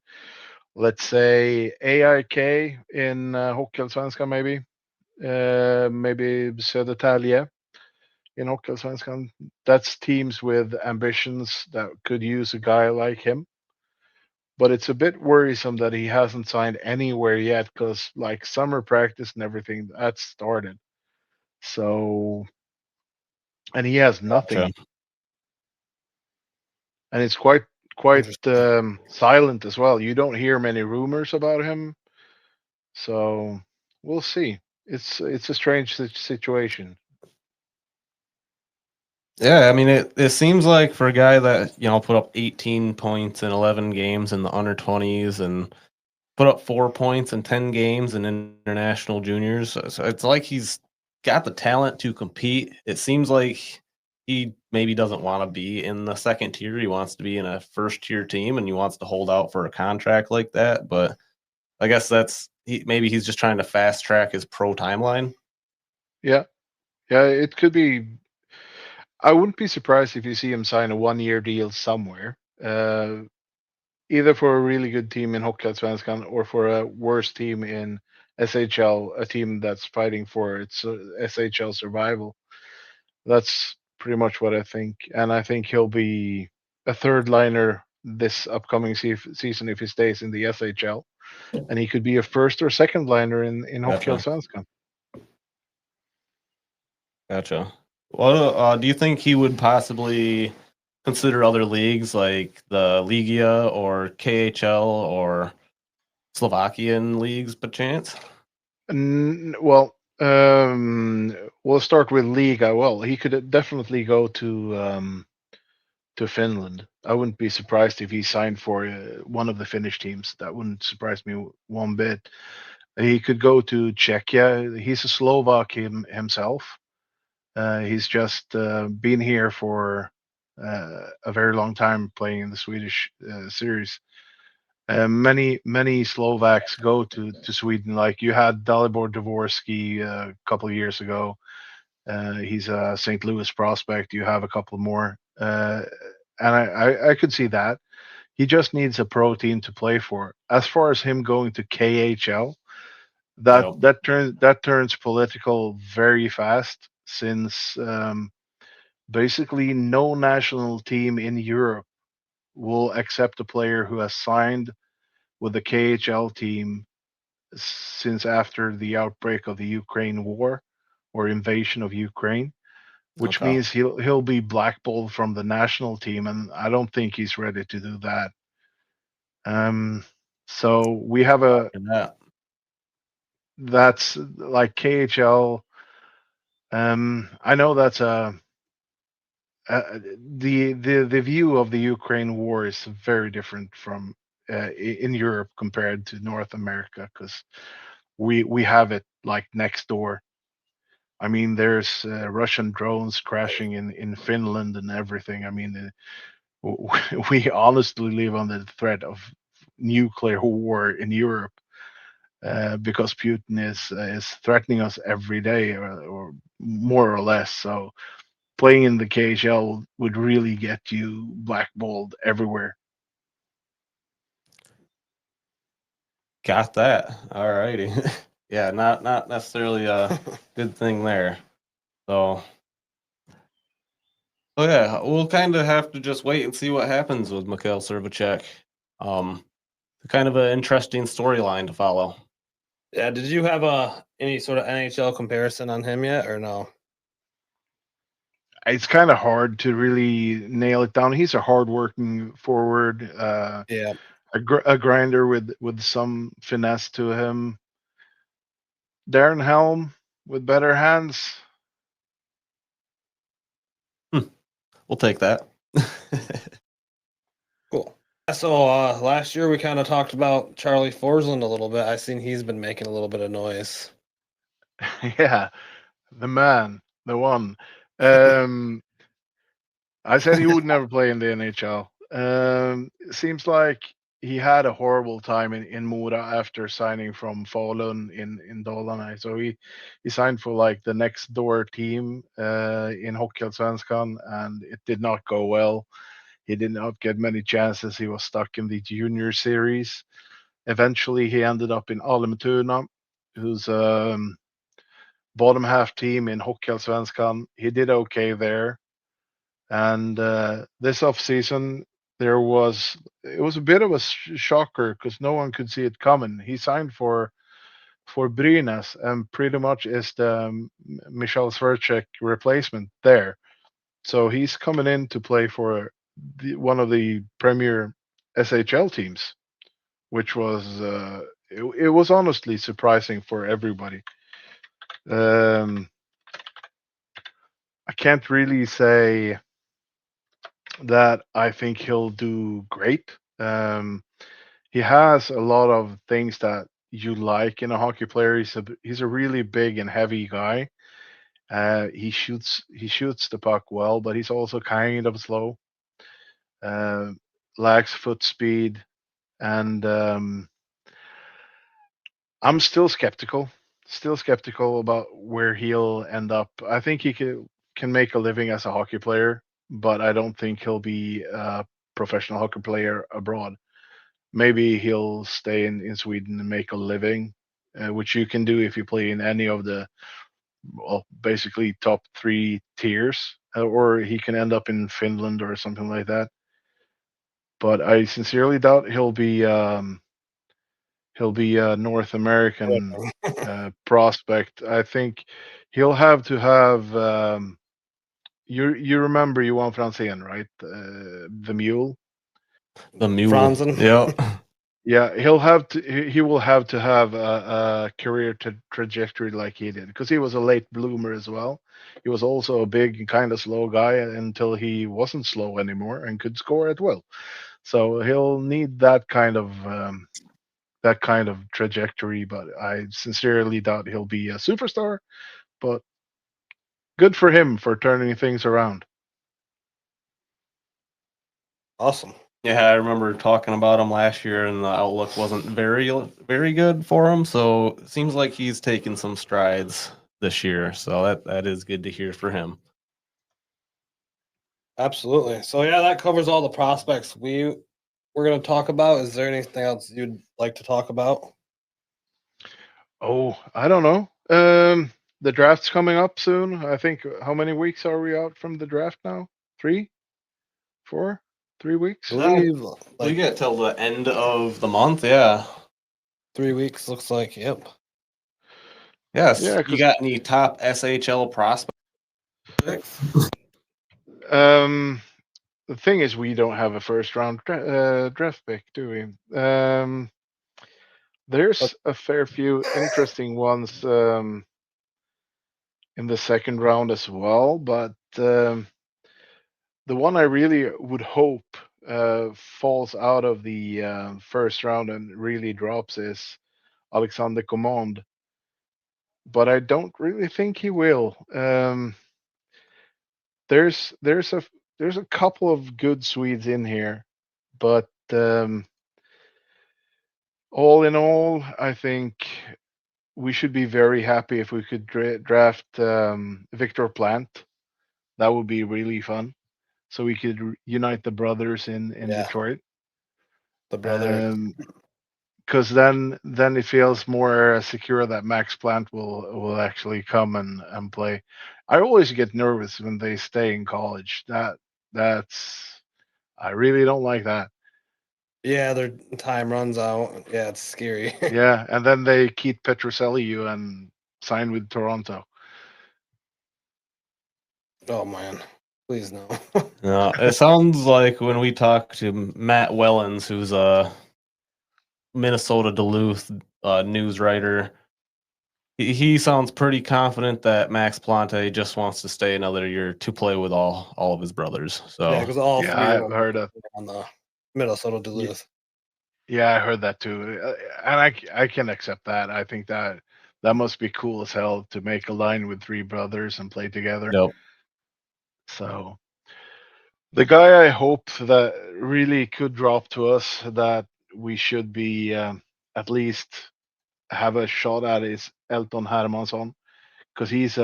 let's say, AIK in Hockeyallsvenskan, maybe Södertälje in Hockeyallsvenskan. That's teams with ambitions that could use a guy like him. But it's a bit worrisome that he hasn't signed anywhere yet, because like summer practice and everything that's started. So, and he has nothing, Gotcha. and it's quite Interesting. silent as well. You don't hear many rumors about him, so we'll see. It's a strange situation. Yeah, I mean it seems like for a guy that, put up 18 points in 11 games in the under 20s and put up 4 points in 10 games in international juniors. So it's like he's got the talent to compete. It seems like he maybe doesn't want to be in the second tier. He wants to be in a first tier team and he wants to hold out for a contract like that. But I guess maybe he's just trying to fast track his pro timeline. Yeah, yeah, it could be. I wouldn't be surprised if you see him sign a 1-year deal somewhere, either for a really good team in Hockeyallsvenskan or for a worse team in SHL, a team that's fighting for its SHL survival. That's pretty much what I think, and I think he'll be a third liner this upcoming season if he stays in the SHL, and he could be a first or second liner in Gotcha. Hockeyallsvenskan. Gotcha. What do you think he would possibly consider other leagues like the Liga or KHL or Slovakian leagues, by chance? Well, we'll start with Liga. Well, he could definitely go to Finland. I wouldn't be surprised if he signed for one of the Finnish teams. That wouldn't surprise me one bit. He could go to Czechia. He's a Slovak himself. He's just been here for a very long time playing in the Swedish series. Many Slovaks go to Sweden. Like you had Dalibor Dvorsky a couple of years ago. He's a St. Louis prospect. You have a couple more, and I could see that. He just needs a pro team to play for. As far as him going to KHL, Yep. that turns political very fast, since basically no national team in Europe will accept a player who has signed with the KHL team since after the outbreak of the Ukraine war or invasion of Ukraine, which Okay. means he'll be blackballed from the national team, and I don't think he's ready to do that. So we have that's like KHL. I know that's the view of the Ukraine war is very different from in Europe compared to North America, because we have it like next door. I mean, there's Russian drones crashing in Finland and everything. I mean, we honestly live on the threat of nuclear war in Europe, because Putin is threatening us every day, or more or less. So playing in the KHL would really get you blackballed everywhere. Got that. All righty. Yeah, not necessarily a good thing there. So yeah, we'll kind of have to just wait and see what happens with Mical Srvcek. Kind of an interesting storyline to follow. Yeah, did you have any sort of NHL comparison on him yet, or no? It's kind of hard to really nail it down. He's a hardworking forward, Yeah, a grinder with some finesse to him. Darren Helm with better hands. We'll take that. Cool. So last year we kind of talked about Charlie Forsland a little bit. I seen he's been making a little bit of noise. Yeah, the man, the one. Um, I said he would never play in the NHL. It seems like he had a horrible time in Mora after signing from Falun in Dalarna. So he signed for like the next door team in Hockeyallsvenskan, and it did not go well. He did not get many chances. He was stuck in the junior series. Eventually, he ended up in Almtuna, who's bottom half team in Hockeyallsvenskan. He did okay there. And this offseason, it was a bit of a shocker because no one could see it coming. He signed for Brynäs and pretty much is the Mical Srvcek replacement there. So he's coming in to play for one of the premier SHL teams, which was it was honestly surprising for everybody. I can't really say that I think he'll do great. He has a lot of things that you like in a hockey player. He's a really big and heavy guy. He shoots the puck well, but he's also kind of slow. Lacks foot speed, and I'm still skeptical. Still skeptical about where he'll end up. I think he can make a living as a hockey player, but I don't think he'll be a professional hockey player abroad. Maybe he'll stay in Sweden and make a living, which you can do if you play in any of the, well, basically top 3 tiers, or he can end up in Finland or something like that. But I sincerely doubt he'll be a North American prospect. I think he'll have to have. You remember Johan Franzén, right? The mule. The mule. Franzen. Yeah. Yeah, he'll have to. He will have to have a career trajectory like he did, because he was a late bloomer as well. He was also a big, kind of slow guy until he wasn't slow anymore and could score at will. So he'll need that kind of trajectory. But I sincerely doubt he'll be a superstar. But good for him for turning things around. Awesome. Yeah, I remember talking about him last year, and the outlook wasn't very good for him. So it seems like he's taken some strides this year. So that is good to hear for him. Absolutely. So yeah, that covers all the prospects we're going to talk about. Is there anything else you'd like to talk about? Oh, I don't know. The draft's coming up soon. I think. How many weeks are we out from the draft now? 3, 4, 3 weeks. I believe We get till the end of the month. Yeah. 3 weeks looks like. Yep. Yes. Yeah, You got any top SHL prospects? The thing is, we don't have a first round draft pick, do we? There's a fair few interesting ones in the second round as well, but the one I really would hope falls out of the first round and really drops is Alexander Command. But I don't really think he will. There's a couple of good Swedes in here, but all in all, I think we should be very happy if we could draft Victor Plant. That would be really fun. So we could unite the brothers in Yeah. Detroit. The brother. Because then it feels more secure that Max Plant will actually come and play. I always get nervous when they stay in college. That's I really don't like that. Yeah, their time runs out. Yeah, it's scary. Yeah, and then they keep Petroselli you and sign with Toronto. Oh man, please no. No, it sounds like when we talk to Matt Wellens, who's a Minnesota Duluth news writer, he sounds pretty confident that Max Plante just wants to stay another year to play with all of his brothers. So Yeah, because all Yeah, three of I've them heard that. on the Minnesota Duluth. Yeah, I heard that too, and I can accept that. I think that must be cool as hell to make a line with three brothers and play together. yep. So the guy I hope that really could drop to us that we should be at least have a shot at is Elton Hermansson because he's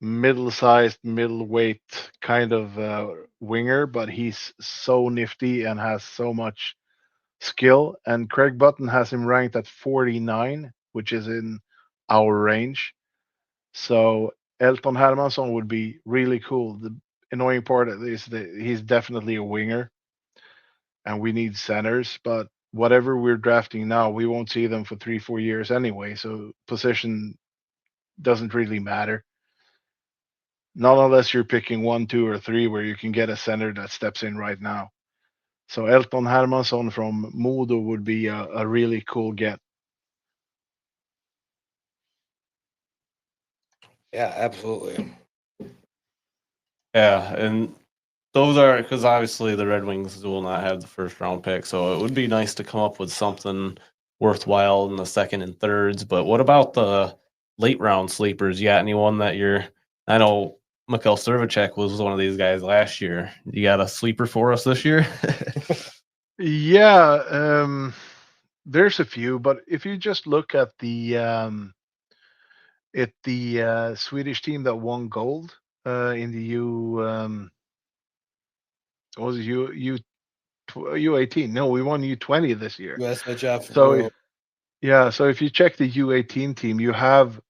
middle-sized, middleweight kind of winger, but he's so nifty and has so much skill. And Craig Button has him ranked at 49, which is in our range. So Elton Hermansson would be really cool. The annoying part is that he's definitely a winger, and we need centers. But whatever we're drafting now, we won't see them for 3-4 years anyway. So position doesn't really matter. Not unless you're picking 1, 2, or 3 where you can get a center that steps in right now. So Elton Hermansson from Modo would be a really cool get. Yeah, absolutely. Yeah, and those are because obviously the Red Wings will not have the first round pick, so it would be nice to come up with something worthwhile in the second and thirds. But what about the late round sleepers? You got anyone that you're? I know Mical Srvcek was one of these guys last year. You got a sleeper for us this year? Yeah, there's a few, but if you just look at the Swedish team that won gold in the what was it U18? No, we won U20 this year. USHF. So so if you check the U18 team, you have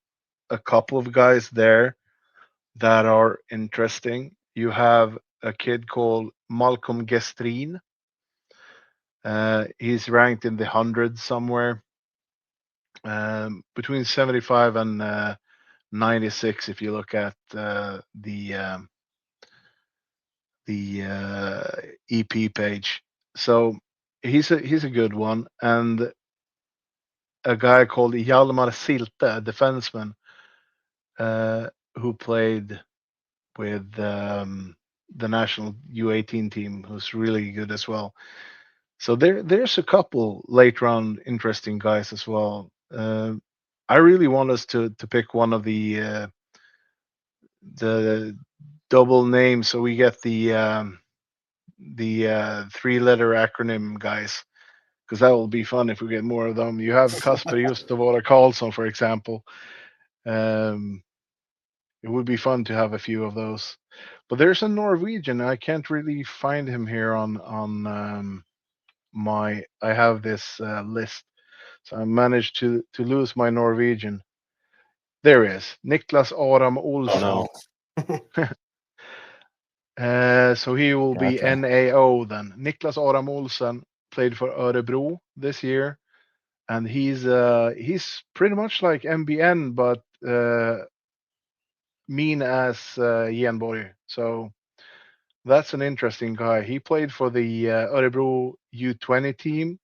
a couple of guys there that are interesting. You have a kid called Malcolm Gestrin. He's ranked in the hundreds somewhere, between 75 and 96 if you look at the EP page. So he's a good one, and a guy called Hjalmar Silte, a defenseman, who played with the national U18 team, who's really good as well. So there's a couple late round interesting guys as well. I really want us to pick one of the double names, so we get the 3-letter acronym guys, because that will be fun if we get more of them. You have Kasper Justavora Karlsson, for example. It would be fun to have a few of those. But there's a Norwegian. I can't really find him here on my. I have this list, so I managed to lose my Norwegian. There he is, Niklas Aram Olsen. Oh no. So he will be Gotcha. NAO then. Niklas Aram Olsen played for Örebro this year, and he's pretty much like MBN, but mean as Genborg. So that's an interesting guy. He played for the Örebro U20 team.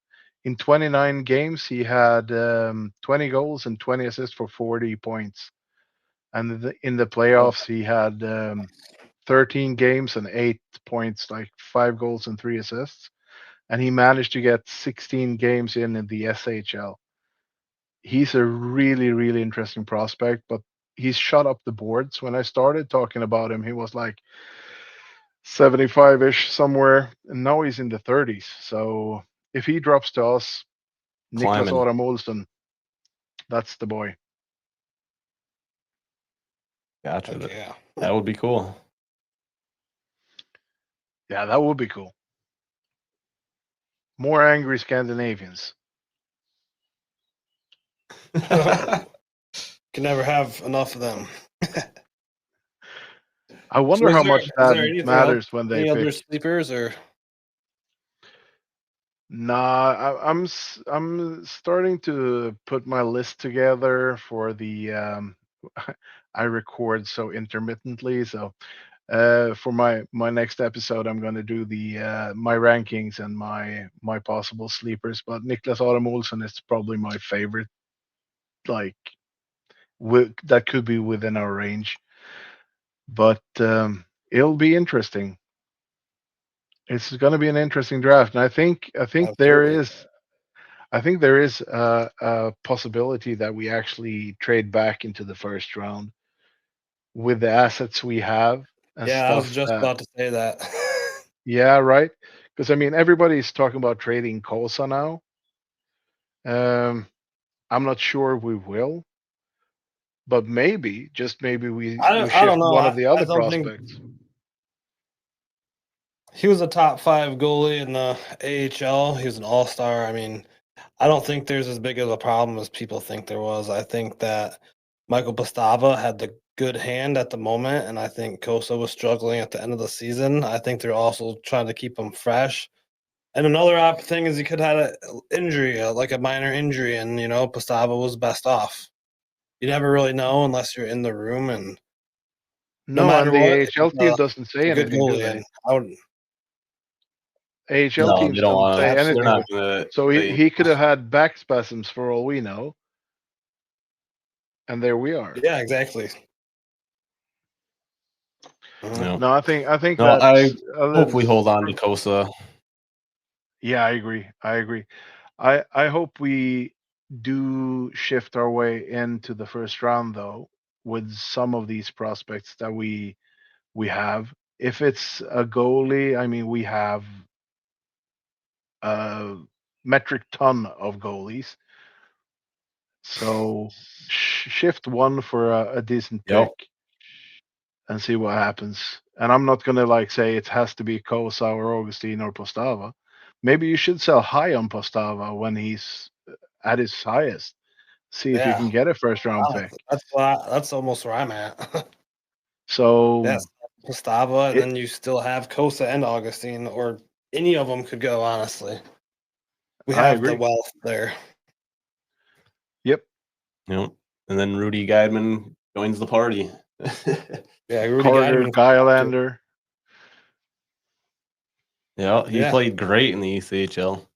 In 29 games, he had 20 goals and 20 assists for 40 points. And in the playoffs, he had 13 games and 8 points, like 5 goals and 3 assists. And he managed to get 16 games in the SHL. He's a really, really interesting prospect, but he's shot up the boards. When I started talking about him, he was like 75-ish somewhere, and now he's in the 30s. So if he drops to us, Niklas Climbing. Aram Olsen, that's the boy. Gotcha. Yeah. That would be cool. Yeah, that would be cool. More angry Scandinavians. Can never have enough of them. I wonder how much that matters when they any pick. other sleepers or Nah, I'm starting to put my list together for the I record so intermittently, so for my next episode I'm going to do the my rankings and my possible sleepers, but Niklas Aram Olsen is probably my favorite. like that could be within our range. But it'll be interesting. It's going to be an interesting draft, and I think Absolutely. there is a possibility that we actually trade back into the first round with the assets we have and Yeah, I was stuff just that. about to say that. Yeah, right. Because I mean, everybody's talking about trading Kosa now. I'm not sure we will, but maybe, just maybe, we I don't shift know. one of the I other don't think prospects. he was a top 5 goalie in the AHL. He was an all-star. I mean, I don't think there's as big of a problem as people think there was. I think that Michael Postava had the good hand at the moment, and I think Kosa was struggling at the end of the season. I think they're also trying to keep him fresh. And another thing is he could have had an injury, like a minor injury, and Postava was best off. You never really know unless you're in the room, and no No, and matter the what, AHL team doesn't it's say a good anything, do goalie, they? and I would. AHL No, they teams don't don't want say to. They're anything. not going to So say. he could have had back spasms for all we know, and there we are. Yeah, exactly. No, No, I think no. I that's hope we hold on to Kosa. yeah, I agree. I hope we do shift our way into the first round though with some of these prospects that we have. If it's a goalie, I mean we have a metric ton of goalies. So shift one for a decent Yep. pick and see what happens. And I'm not gonna like say it has to be Kosa or Augustine or Postava. Maybe you should sell high on Postava when he's at his highest. See if you Yeah, can get a first round pick. that's almost where I'm at. So Yes, Postava, and it, then you still have Kosa and Augustine, or any of them could go. Honestly, we I have the agree. wealth there. Yep. Yep. And then Rudy Geidman joins the party. Yeah, Rudy Carter Guideman. Gylander. Yeah, he Yeah, played great in the ECHL.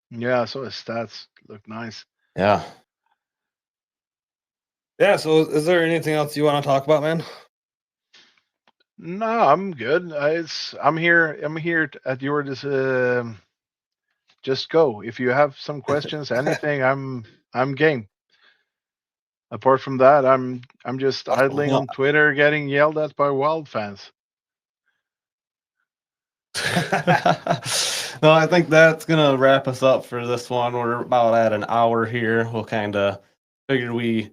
Yeah, so his stats look nice. Yeah. yeah. So, is there anything else you want to talk about, man? No, I'm good. I'm here. I'm here at your just go. If you have some questions, anything, I'm game. Apart from that, I'm just Awesome. idling Yeah. on Twitter, getting yelled at by Wild fans. No, I think that's gonna wrap us up for this one. We're about at an hour here. We'll kind of figured we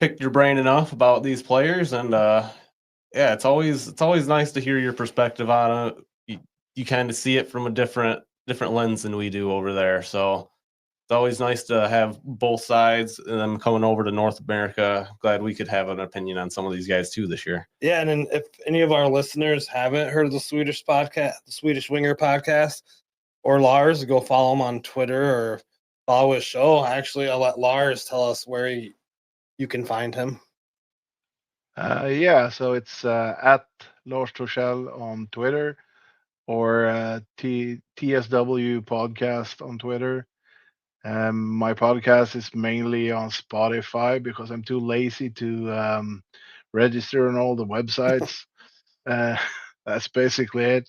picked your brain enough about these players, and yeah, it's always nice to hear your perspective on it. You kind of see it from a different lens than we do over there. So it's always nice to have both sides. And then coming over to North America, glad we could have an opinion on some of these guys too this year. Yeah, and then if any of our listeners haven't heard of the Swedish podcast, the Swedish Winger podcast, or Lars, go follow him on Twitter or follow his show. Actually, I'll let Lars tell us where you can find him. Yeah, so it's at Lars Thorseell on Twitter or TSW podcast on Twitter. My podcast is mainly on Spotify because I'm too lazy to register on all the websites. Uh, that's basically it.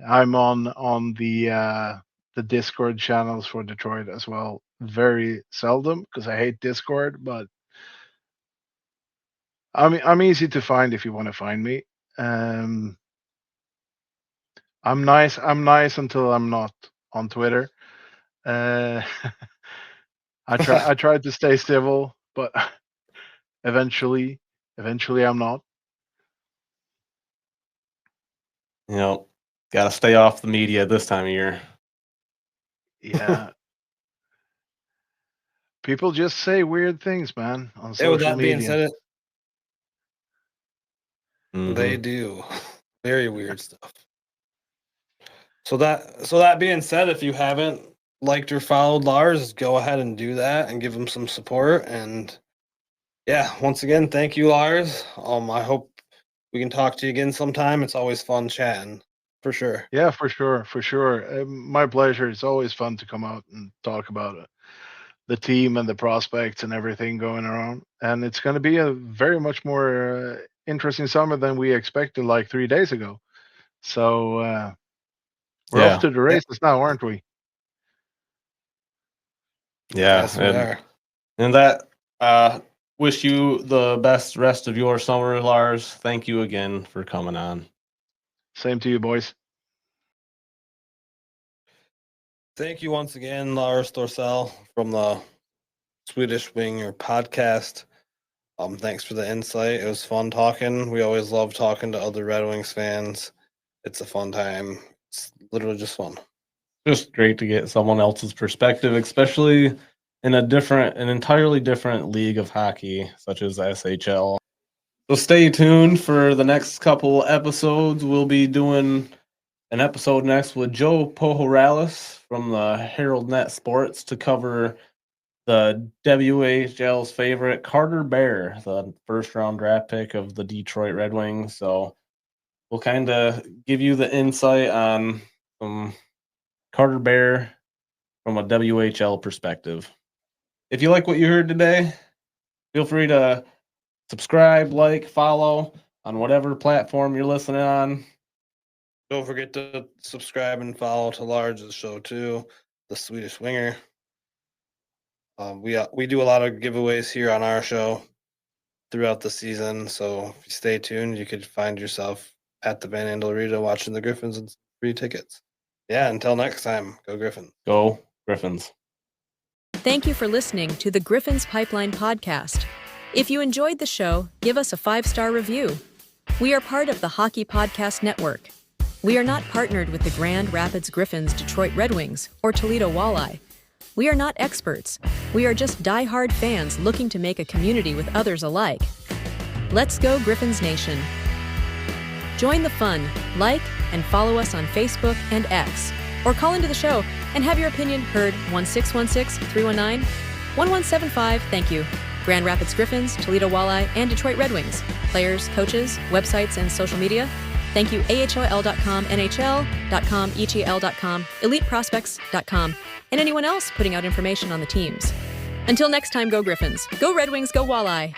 I'm on the Discord channels for Detroit as well. Very seldom because I hate Discord, but I'm easy to find if you want to find me. Um, I'm nice. I'm nice until I'm not on Twitter. Uh, I tried to stay civil, but eventually I'm not. You know, got to stay off the media this time of year. Yeah. People just say weird things, man, on Yeah, with social that being media. said, Mhm. they do very weird stuff. So that being said, if you haven't liked or followed Lars, go ahead and do that and give him some support. And yeah, once again, thank you, Lars. I hope we can talk to you again sometime. It's always fun chatting, for sure. Yeah, for sure, for sure. My pleasure. It's always fun to come out and talk about the team and the prospects and everything going around. And it's going to be a very much more interesting summer than we expected like 3 days ago. So we're off to the races now, aren't we? Yeah, Yes, we are. And that wish you the best rest of your summer, Lars. Thank you again for coming on. Same to you, boys. Thank you once again, Lars Thorsell from the Swedish Winger podcast. Thanks for the insight. It was fun talking. We always love talking to other Red Wings fans. It's a fun time. It's literally just fun. Just great to get someone else's perspective, especially in an entirely different league of hockey, such as SHL. So stay tuned for the next couple episodes. We'll be doing an episode next with Joe Pohorales from the Herald Net Sports to cover the WHL's favorite, Carter Bear, the first-round draft pick of the Detroit Red Wings. So we'll kind of give you the insight on some Carter Bear from a WHL perspective. If you like what you heard today, feel free to subscribe, like, follow on whatever platform you're listening on. Don't forget to subscribe and follow to Lars' show too, the Swedish Winger. We do a lot of giveaways here on our show throughout the season, so if you stay tuned, you could find yourself at the Van Andel Arena watching the Griffins and free tickets. Yeah, until next time, go Griffins. Go Griffins. Thank you for listening to the Griffins Pipeline podcast. If you enjoyed the show, give us a 5-star review. We are part of the Hockey Podcast Network. We are not partnered with the Grand Rapids Griffins, Detroit Red Wings, or Toledo Walleye. We are not experts. We are just die-hard fans looking to make a community with others alike. Let's go Griffins Nation. Join the fun, like, and follow us on Facebook and X, or call into the show and have your opinion heard 1-616-319-1175. Thank you. Grand Rapids Griffins, Toledo Walleye, and Detroit Red Wings. Players, coaches, websites, and social media. Thank you AHL.com, NHL.com, ETL.com, EliteProspects.com, and anyone else putting out information on the teams. Until next time, go Griffins. Go Red Wings, go Walleye.